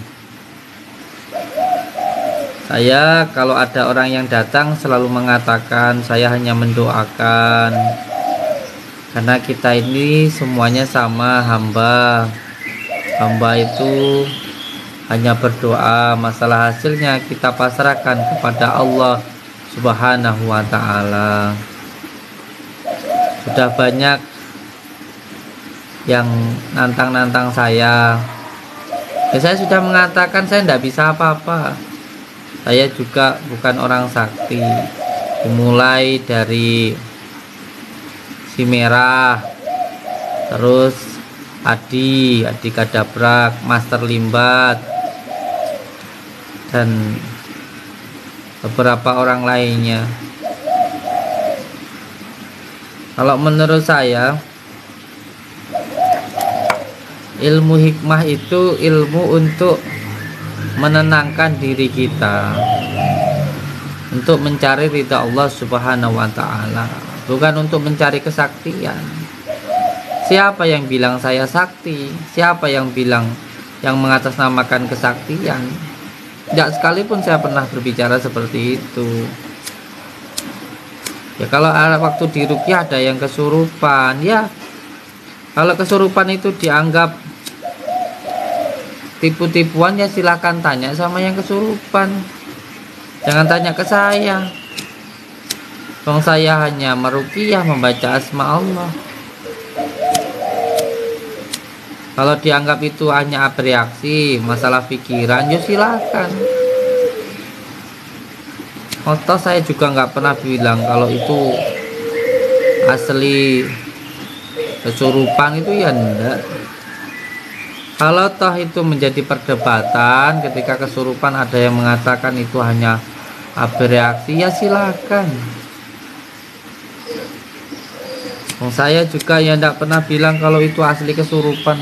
Saya kalau ada orang yang datang selalu mengatakan saya hanya mendoakan. Karena kita ini semuanya sama, hamba. Hamba itu hanya berdoa, masalah hasilnya kita pasrahkan kepada Allah Subhanahu wa ta'ala. Sudah banyak yang nantang-nantang saya. Ya, saya sudah mengatakan saya tidak bisa apa-apa. Saya juga bukan orang sakti. Dimulai dari si merah, terus Adi Kadabrak, Master Limbat, dan beberapa orang lainnya. Kalau menurut saya, ilmu hikmah itu ilmu untuk menenangkan diri kita, untuk mencari ridha Allah Subhanahu wa ta'ala, bukan untuk mencari kesaktian. Siapa yang bilang saya sakti? Siapa yang bilang, yang mengatasnamakan kesaktian? Tidak sekalipun saya pernah berbicara seperti itu. Ya kalau waktu di ruqyah ada yang kesurupan, ya kalau kesurupan itu dianggap tipu-tipuan, ya silahkan tanya sama yang kesurupan. Jangan tanya ke saya. Wong saya hanya meruqyah, membaca asma Allah. Kalau dianggap itu hanya bereaksi, masalah pikiran, ya silakan. Toh saya juga nggak pernah bilang kalau itu asli kesurupan, itu ya enggak. Kalau toh itu menjadi perdebatan ketika kesurupan, ada yang mengatakan itu hanya bereaksi, ya silakan. Saya juga yang tidak pernah bilang kalau itu asli kesurupan.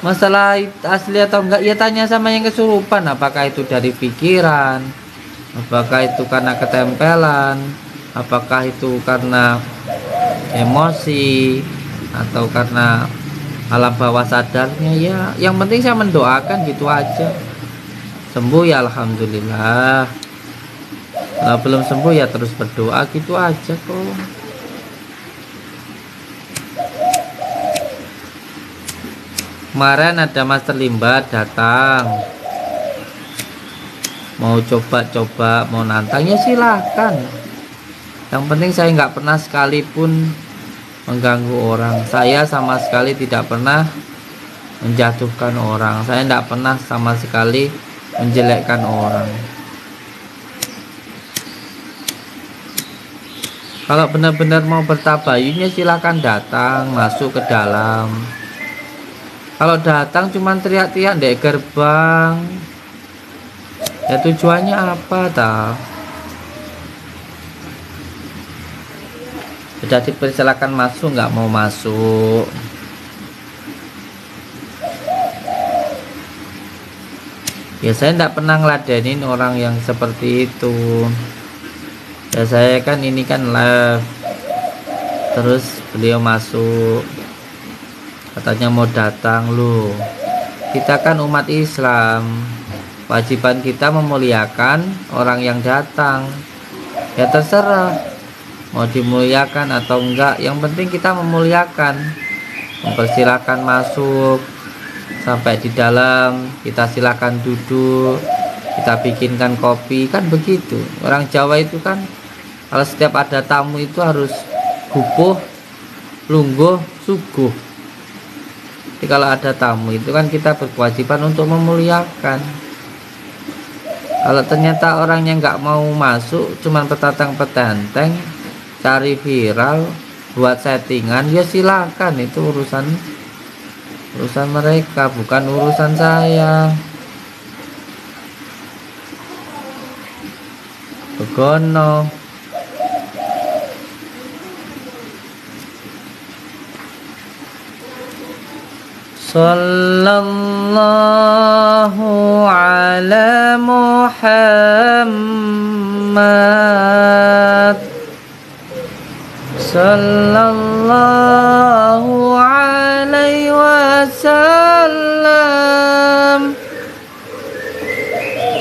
Masalah asli atau enggak, ya tanya sama yang kesurupan. Apakah itu dari pikiran, apakah itu karena ketempelan, apakah itu karena emosi, atau karena alam bawah sadarnya. Ya yang penting saya mendoakan, gitu aja. Sembuh ya alhamdulillah, kalau belum sembuh ya terus berdoa, gitu aja kok. Kemarin ada Master Limbat datang, mau coba-coba, mau nantang, ya silahkan. Yang penting saya nggak pernah sekalipun mengganggu orang. Saya sama sekali tidak pernah menjatuhkan orang. Saya tidak pernah sama sekali menjelekkan orang. Kalau benar-benar mau bertabayun, ya silahkan datang, masuk ke dalam. Kalau datang cuman teriak-teriak di gerbang, ya tujuannya apa tah? Sudah dipersilakan masuk, nggak mau masuk. Ya saya tidak pernah ngeladenin orang yang seperti itu. Ya saya kan ini kan live, terus beliau masuk, katanya mau datang. Loh, kita kan umat Islam, wajiban kita memuliakan orang yang datang. Ya terserah mau dimuliakan atau enggak, yang penting kita memuliakan. Mempersilahkan masuk, sampai di dalam kita silakan duduk, kita bikinkan kopi, kan begitu. Orang Jawa itu kan kalau setiap ada tamu itu harus gupuh, lungguh, suguh. Jadi kalau ada tamu itu kan kita berkewajiban untuk memuliakan. Kalau ternyata orangnya nggak mau masuk, cuman petatang-petenteng, cari viral, buat settingan, ya silakan. Itu urusan mereka, bukan urusan saya. Begono. Sallallahu ala Muhammad. Sallallahu alaihi wasallam.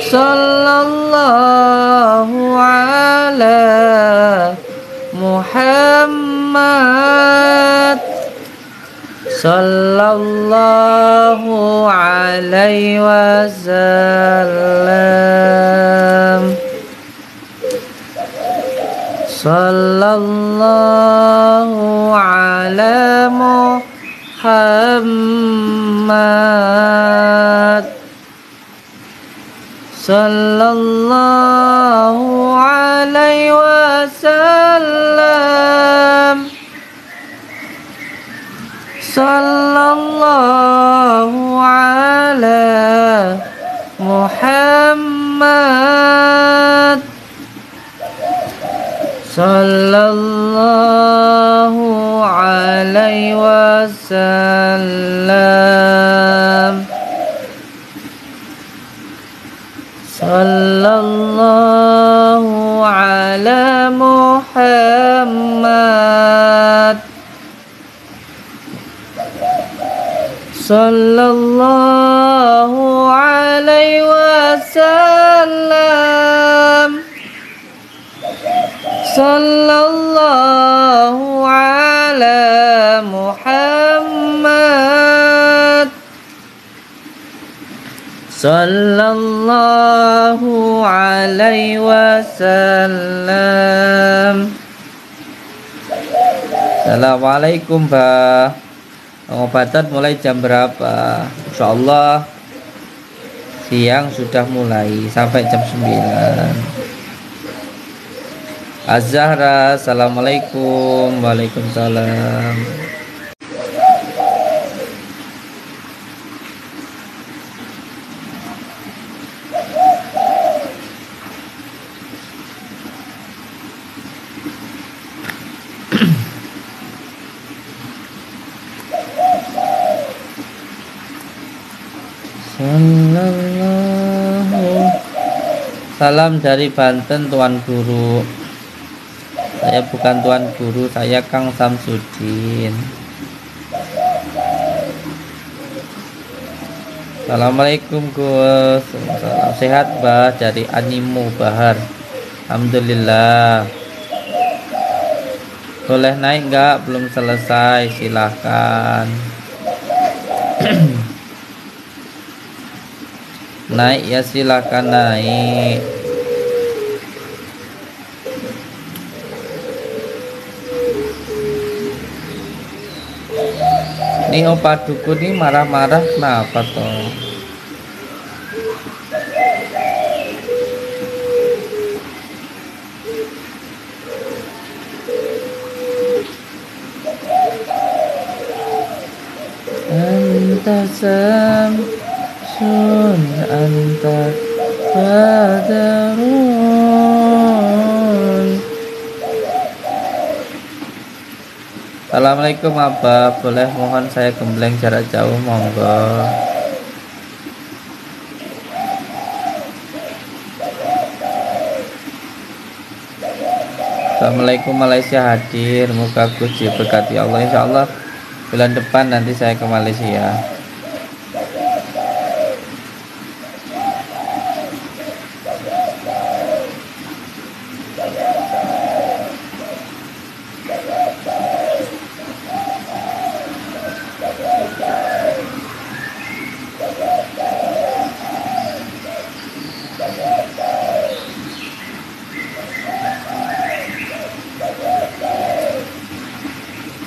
Sallallahu ala Muhammad. Sallallahu alaihi wasallam. Sallallahu ala Muhammad. Sallallahu alaihi wasallam. Sallallahu ala Muhammad. Sallallahu alaihi wasallam. Sallallahu ala Muhammad. Sallallahu alaihi wasallam. Sallallahu ala Muhammad. Sallallahu alaihi wasallam. Assalamualaikum, Mbak. Pengobatan mulai jam berapa? Insyaallah siang sudah mulai sampai jam 9. Az-Zahra, assalamualaikum. Waalaikumsalam. Salam dari Banten, Tuan Guru. Saya bukan Tuan Guru, saya Kang Samsudin. Assalamualaikum Gus. Salam sehat, Bah, dari Animo Bahar. Alhamdulillah. Boleh naik enggak? Belum selesai, silahkan. Naik ya, silahkan naik. Ini Opa Dukun ini marah-marah kenapa toh? Antasam sun anta badarun. Assalamualaikum Abah, boleh mohon saya gembleng jarak jauh, monggo. Assalamualaikum Malaysia hadir, moga Gus diberkati Allah. Insyaallah bulan depan nanti saya ke Malaysia.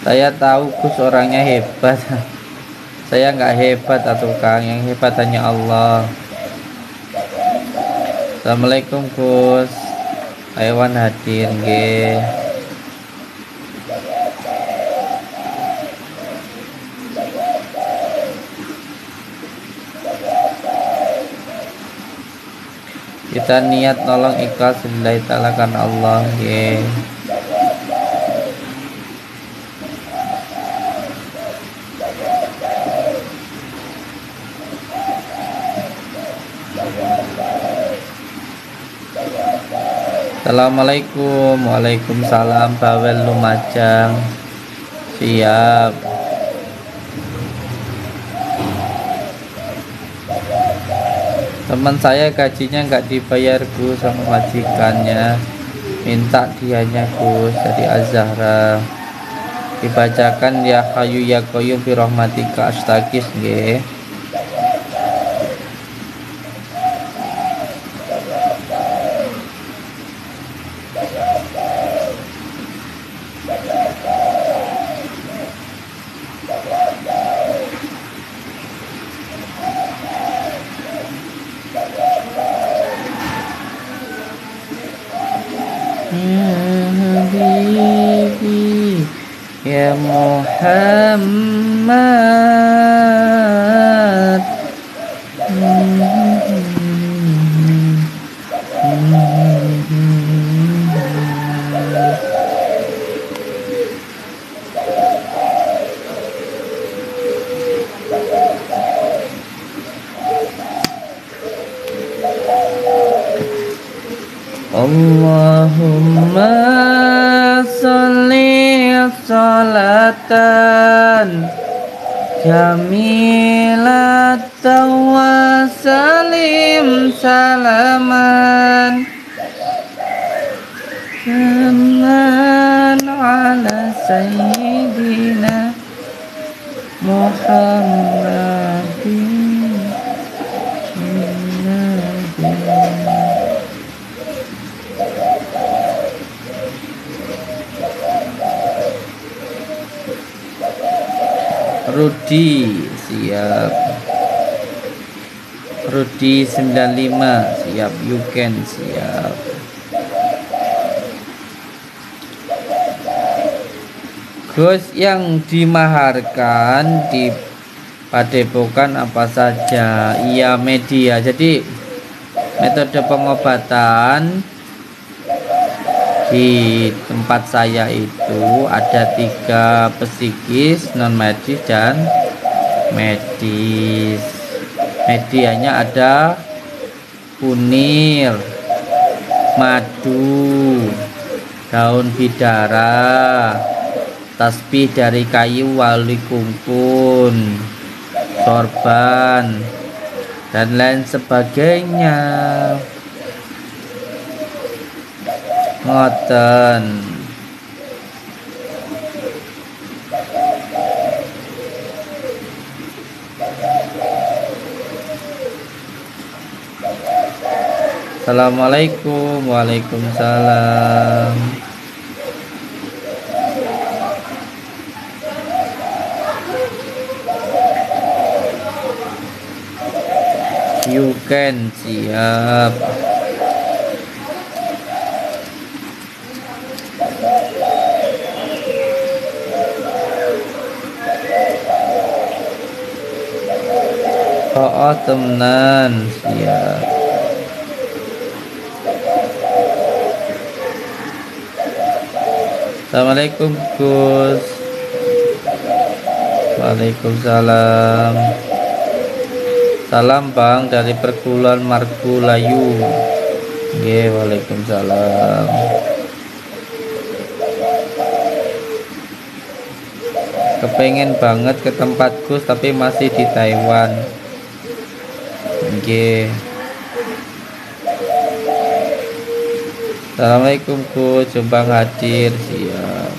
Saya tahu Gus orangnya hebat. Saya nggak hebat atau Kang, yang hebat hanya Allah. Assalamualaikum Gus. Aiwan hadir nggih. Kita niat nolong ikhlas lillahi ta'ala karena Allah nggih. Assalamualaikum. Waalaikumsalam. Bawel Lumajang. Siap. Teman saya gajinya nggak dibayar Gus sama majikannya, minta dianya Gus dari Az-Zahra. Dibacakan ya Hayyu ya Qayyum bi rahmatika astagis nggih. Habibi ya Muhammad. Allahumma sholli sholatan kamilatan wa salim salaman kaman ala sayyidina Muhammadin. Rudi siap. Rudi 95 siap. You can siap. Gus, yang dimaharkan di padepokan apa saja? Iya, media. Jadi metode pengobatan di tempat saya itu ada 3, psikis, non medis dan medis. Medianya ada kunir, madu, daun bidara, tasbih dari kayu wali kumpul, sorban, dan lain sebagainya. Ngoten. Assalamualaikum. Waalaikumsalam. You can siap. Oh temenan siap. Assalamualaikum Gus. Waalaikumsalam. Salam Bang dari perguruan Margulayu. Nggih, waalaikumsalam. Kepengen banget ke tempat Gus tapi masih di Taiwan. Nggih. Assalamualaikum Gus, coba hadir siap.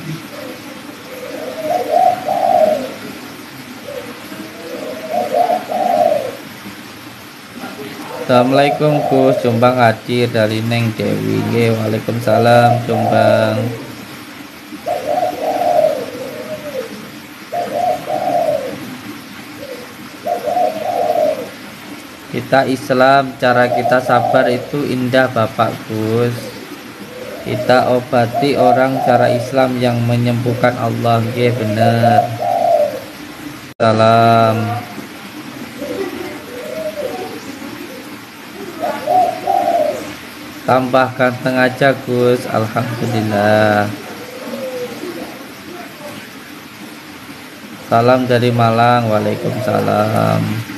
Assalamualaikum Gus, Jombang hadir dari Neng Dewi. Nggih, waalaikumsalam Jombang. Kita Islam, cara kita sabar itu indah Bapak Gus. Kita obati orang cara Islam yang menyembuhkan Allah. Nggih, bener. Salam. Tambah ganteng aja Gus. Alhamdulillah. Salam dari Malang. Waalaikumsalam.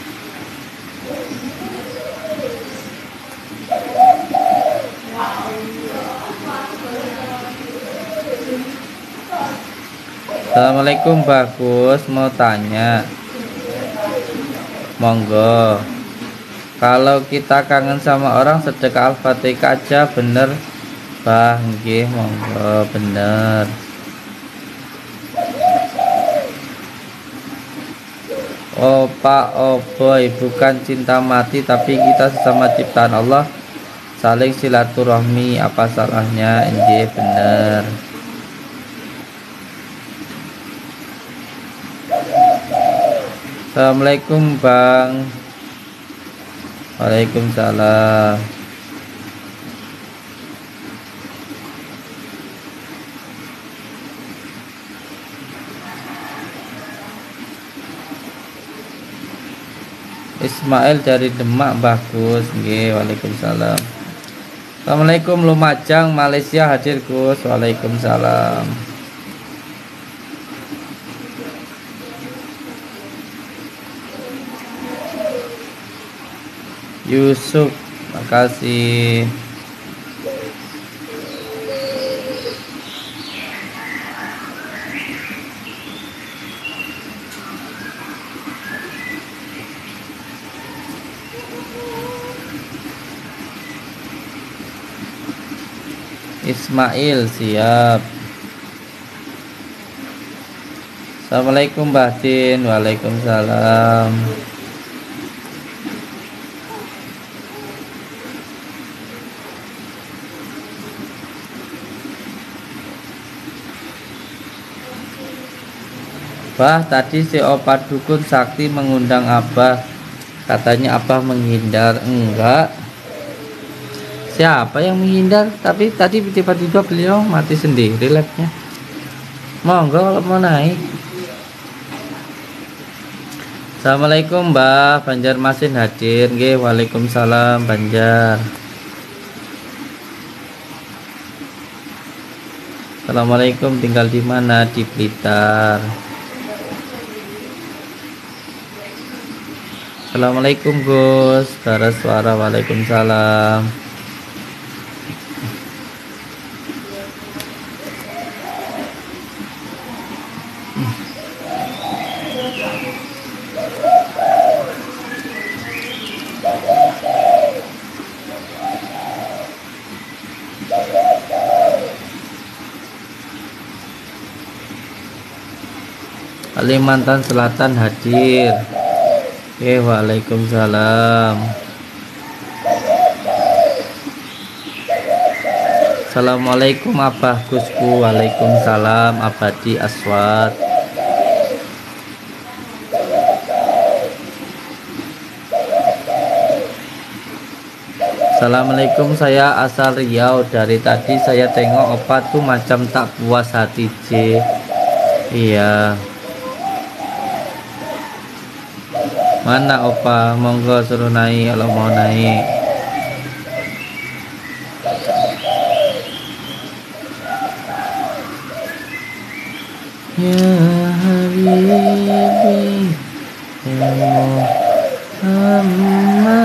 Assalamualaikum Bagus, mau tanya, monggo. Kalau kita kangen sama orang sedekah Al-Fatihah aja bener, Bah? Nggih, monggo, bener. Oh Pak, oh boy, bukan cinta mati, tapi kita sesama ciptaan Allah, saling silaturahmi, apa salahnya? Nggih, bener. Assalamualaikum Bang. Waalaikumsalam. Ismail dari Demak. Bagus nggih. Waalaikumsalam. Assalamualaikum Lumajang Malaysia hadir Gus. Waalaikumsalam. Yusuf, makasih. Ismail siap. Assalamualaikum Mbah Din. Waalaikumsalam. Bah, tadi si opa dukun sakti mengundang Abah, katanya Abah menghindar. Enggak, siapa yang menghindar? Tapi tadi tiba-tiba beliau mati sendiri labnya. Monggo kalau mau naik. Assalamualaikum Mbah, Banjarmasin hadir nggih. Waalaikumsalam Banjar. Assalamualaikum, tinggal di mana? Di Blitar. Assalamualaikum Gus, Bara Suara. Waalaikumsalam. Kalimantan Selatan hadir. Oke, waalaikumsalam. Assalamualaikum Abah Gusku. Waalaikumsalam Abadi Aswad. Assalamualaikum, saya asal Riau. Dari tadi saya tengok opa tuh macam tak puas hati J. Iya. Mana opa? Monggo suruh naik kalau mau naik. Ya Habibi ya Muhammad.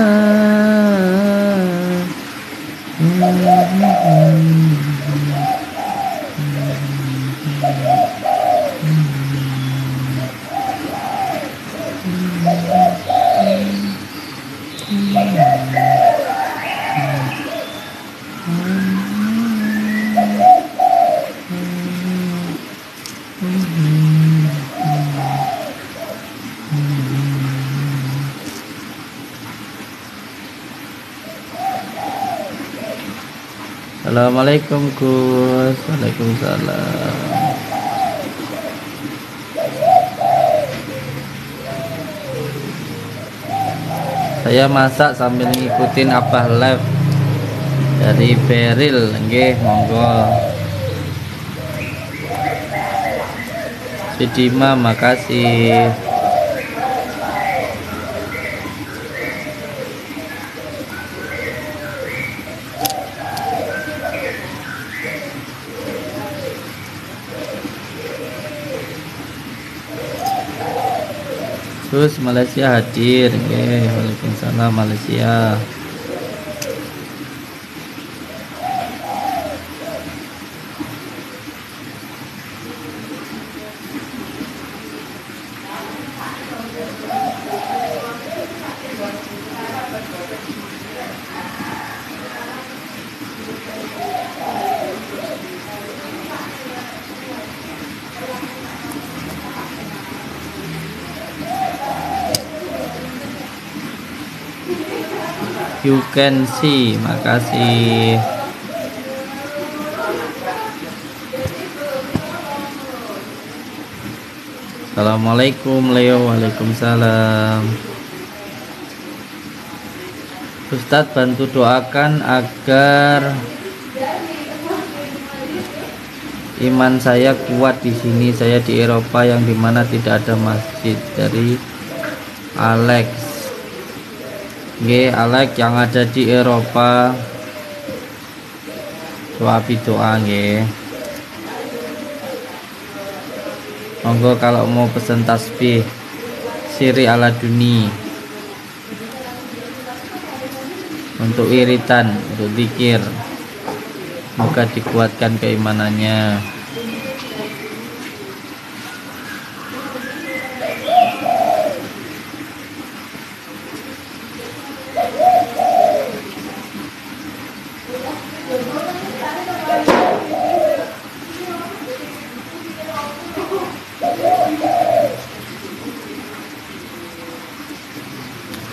Assalamualaikum Gus. Waalaikumsalam. Saya masak sambil ngikutin Abah live dari Beril. Nggih, monggo. Sidima, makasih. Terus Malaysia hadir. Oke, waalaikumsalam Malaysia. You can see. Makasih. Assalamualaikum Leo. Waalaikumsalam. Ustadz bantu doakan agar iman saya kuat di sini. Saya di Eropa yang dimana tidak ada masjid. Dari Alex. Nggih, Alex yang ada di Eropa. Doa nggih. Monggo kalau mau pesen tasbih Siri Aladuni untuk iritan, untuk zikir. Semoga dikuatkan keimanannya.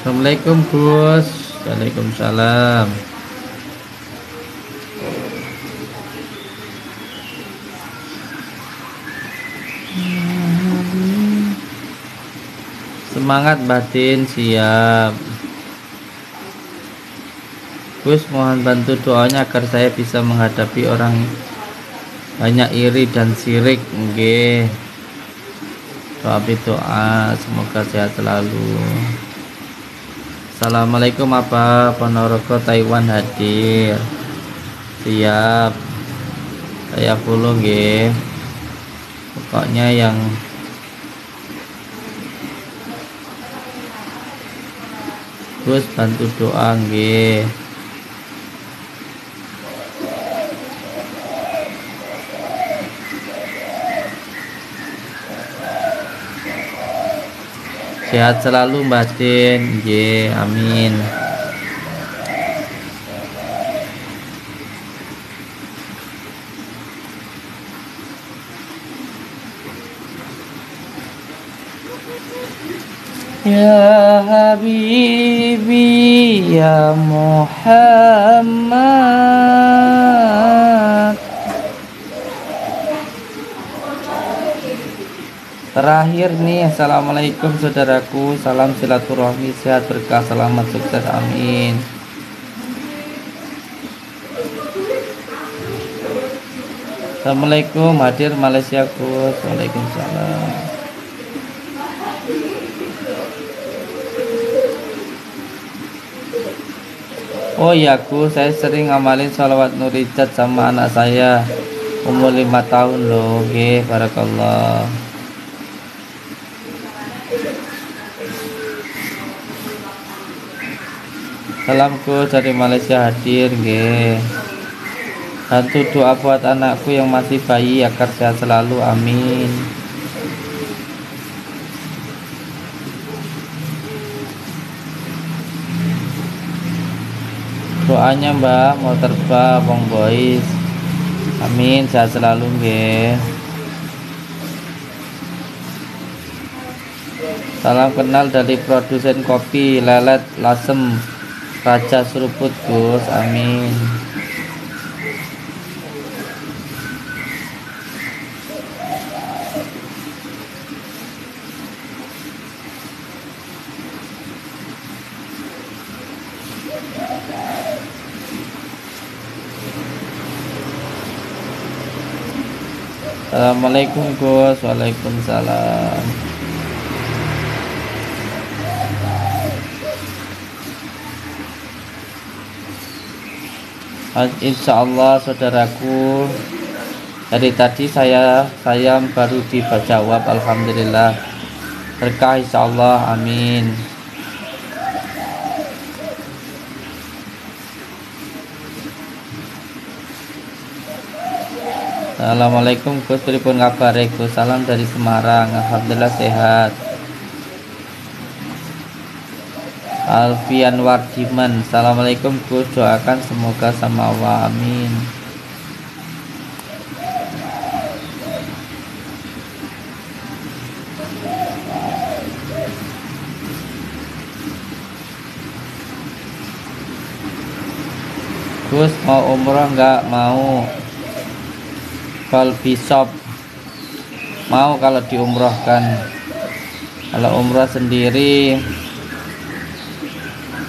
Assalamualaikum Gus. Waalaikumsalam. Semangat batin, siap. Gus, mohon bantu doanya agar saya bisa menghadapi orang banyak iri dan sirik. Nggih. Doa, semoga sehat selalu. Assalamualaikum, apa Ponorogo Taiwan hadir. Siap. Saya follow nggih. Pokoknya yang Gus bantu doa nggih. Sehat selalu Mbak Tin. Nggih, amin. Ya Habibi ya Muhammad. Terakhir nih, assalamualaikum saudaraku, salam silaturahmi, sehat berkah, selamat sukses, amin. Assalamualaikum, hadir Malaysia Gus. Waalaikumsalam. Oh ya Gus, saya sering ngamalin sholawat nurijat sama anak saya umur 5 tahun loh. Oke, barakallah. Salamku dari Malaysia hadir nggih. Bantu doa buat anakku yang masih bayi agar sehat selalu, amin. Doanya Mbak mau terbang Bang Boys. Amin, sehat selalu nggih. Salam kenal dari produsen kopi Lelet Lasem Raja Seruput Gus, amin. Assalamualaikum Gus. Waalaikumsalam. Insya Allah saudaraku, dari tadi saya baru dijawab, alhamdulillah, berkah insya Allah, amin. Assalamualaikum Gus, pripun kabar Gus? Salam dari Semarang, alhamdulillah sehat. Alfian Wardiman, assalamualaikum Gus, doakan semoga sama Allah, amin. Gus mau umroh nggak? Mau. Kalau bisop mau kalau diumrohkan. Kalau umroh sendiri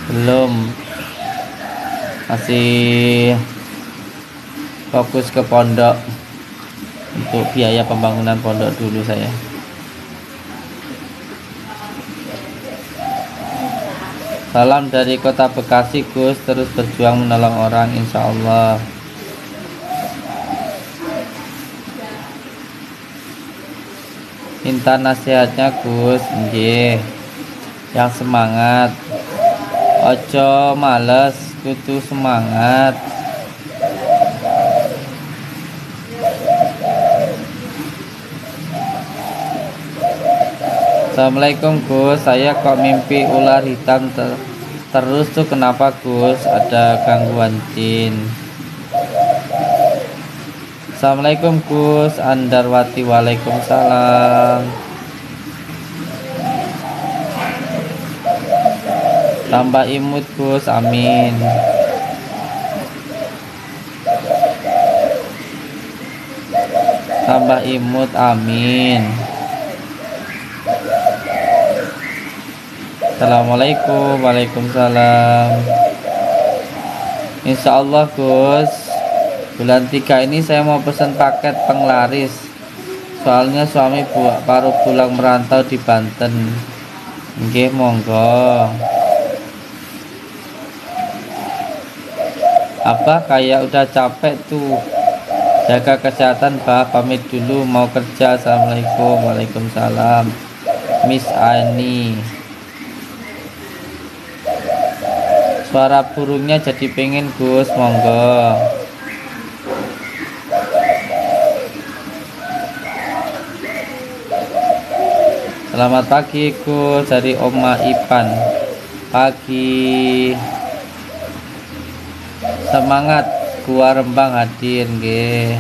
belum, masih fokus ke pondok, untuk biaya pembangunan pondok dulu saya. Salam dari kota Bekasi Gus, terus berjuang menolong orang insya Allah. Minta nasihatnya Gus, nggih. Yang semangat, ojo males, kudu semangat. Assalamualaikum Gus, saya kok mimpi ular hitam terus tuh, kenapa Gus? Ada gangguan jin. Assalamualaikum Gus Andarwati, waalaikumsalam. Tambah imut Gus, amin. Tambah imut, amin. Assalamualaikum, waalaikumsalam. Insya Allah Gus, bulan 3 ini saya mau pesan paket penglaris. Soalnya suami baru pulang merantau di Banten. Nggih, monggo. Abah kayak udah capek tuh. Jaga kesehatan Bah, pamit dulu mau kerja. Assalamualaikum, waalaikumsalam. Miss Ani. Suara burungnya jadi pengen Gus, monggo. Selamat pagi Gus, dari Oma Ipan. Pagi. Semangat, gua Rembang hadir nggih.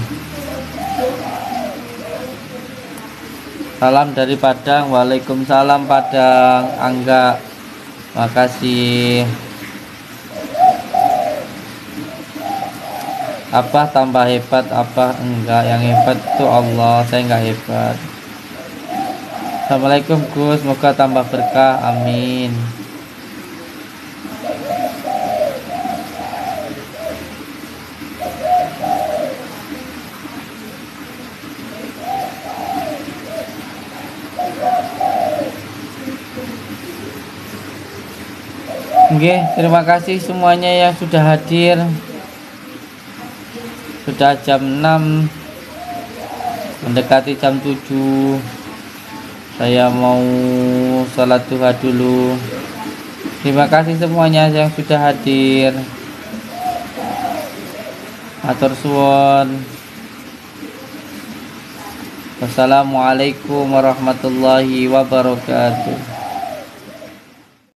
Salam dari Padang. Waalaikumsalam Padang. Angga, makasih. Abah tambah hebat, Abah enggak, yang hebat itu Allah, saya enggak hebat. Assalamualaikum Gus, semoga tambah berkah, amin. Oke, terima kasih semuanya yang sudah hadir. Sudah jam 6, mendekati jam 7. Saya mau sholat duha dulu. Terima kasih semuanya yang sudah hadir. Matur suwun. Wassalamualaikum warahmatullahi wabarakatuh.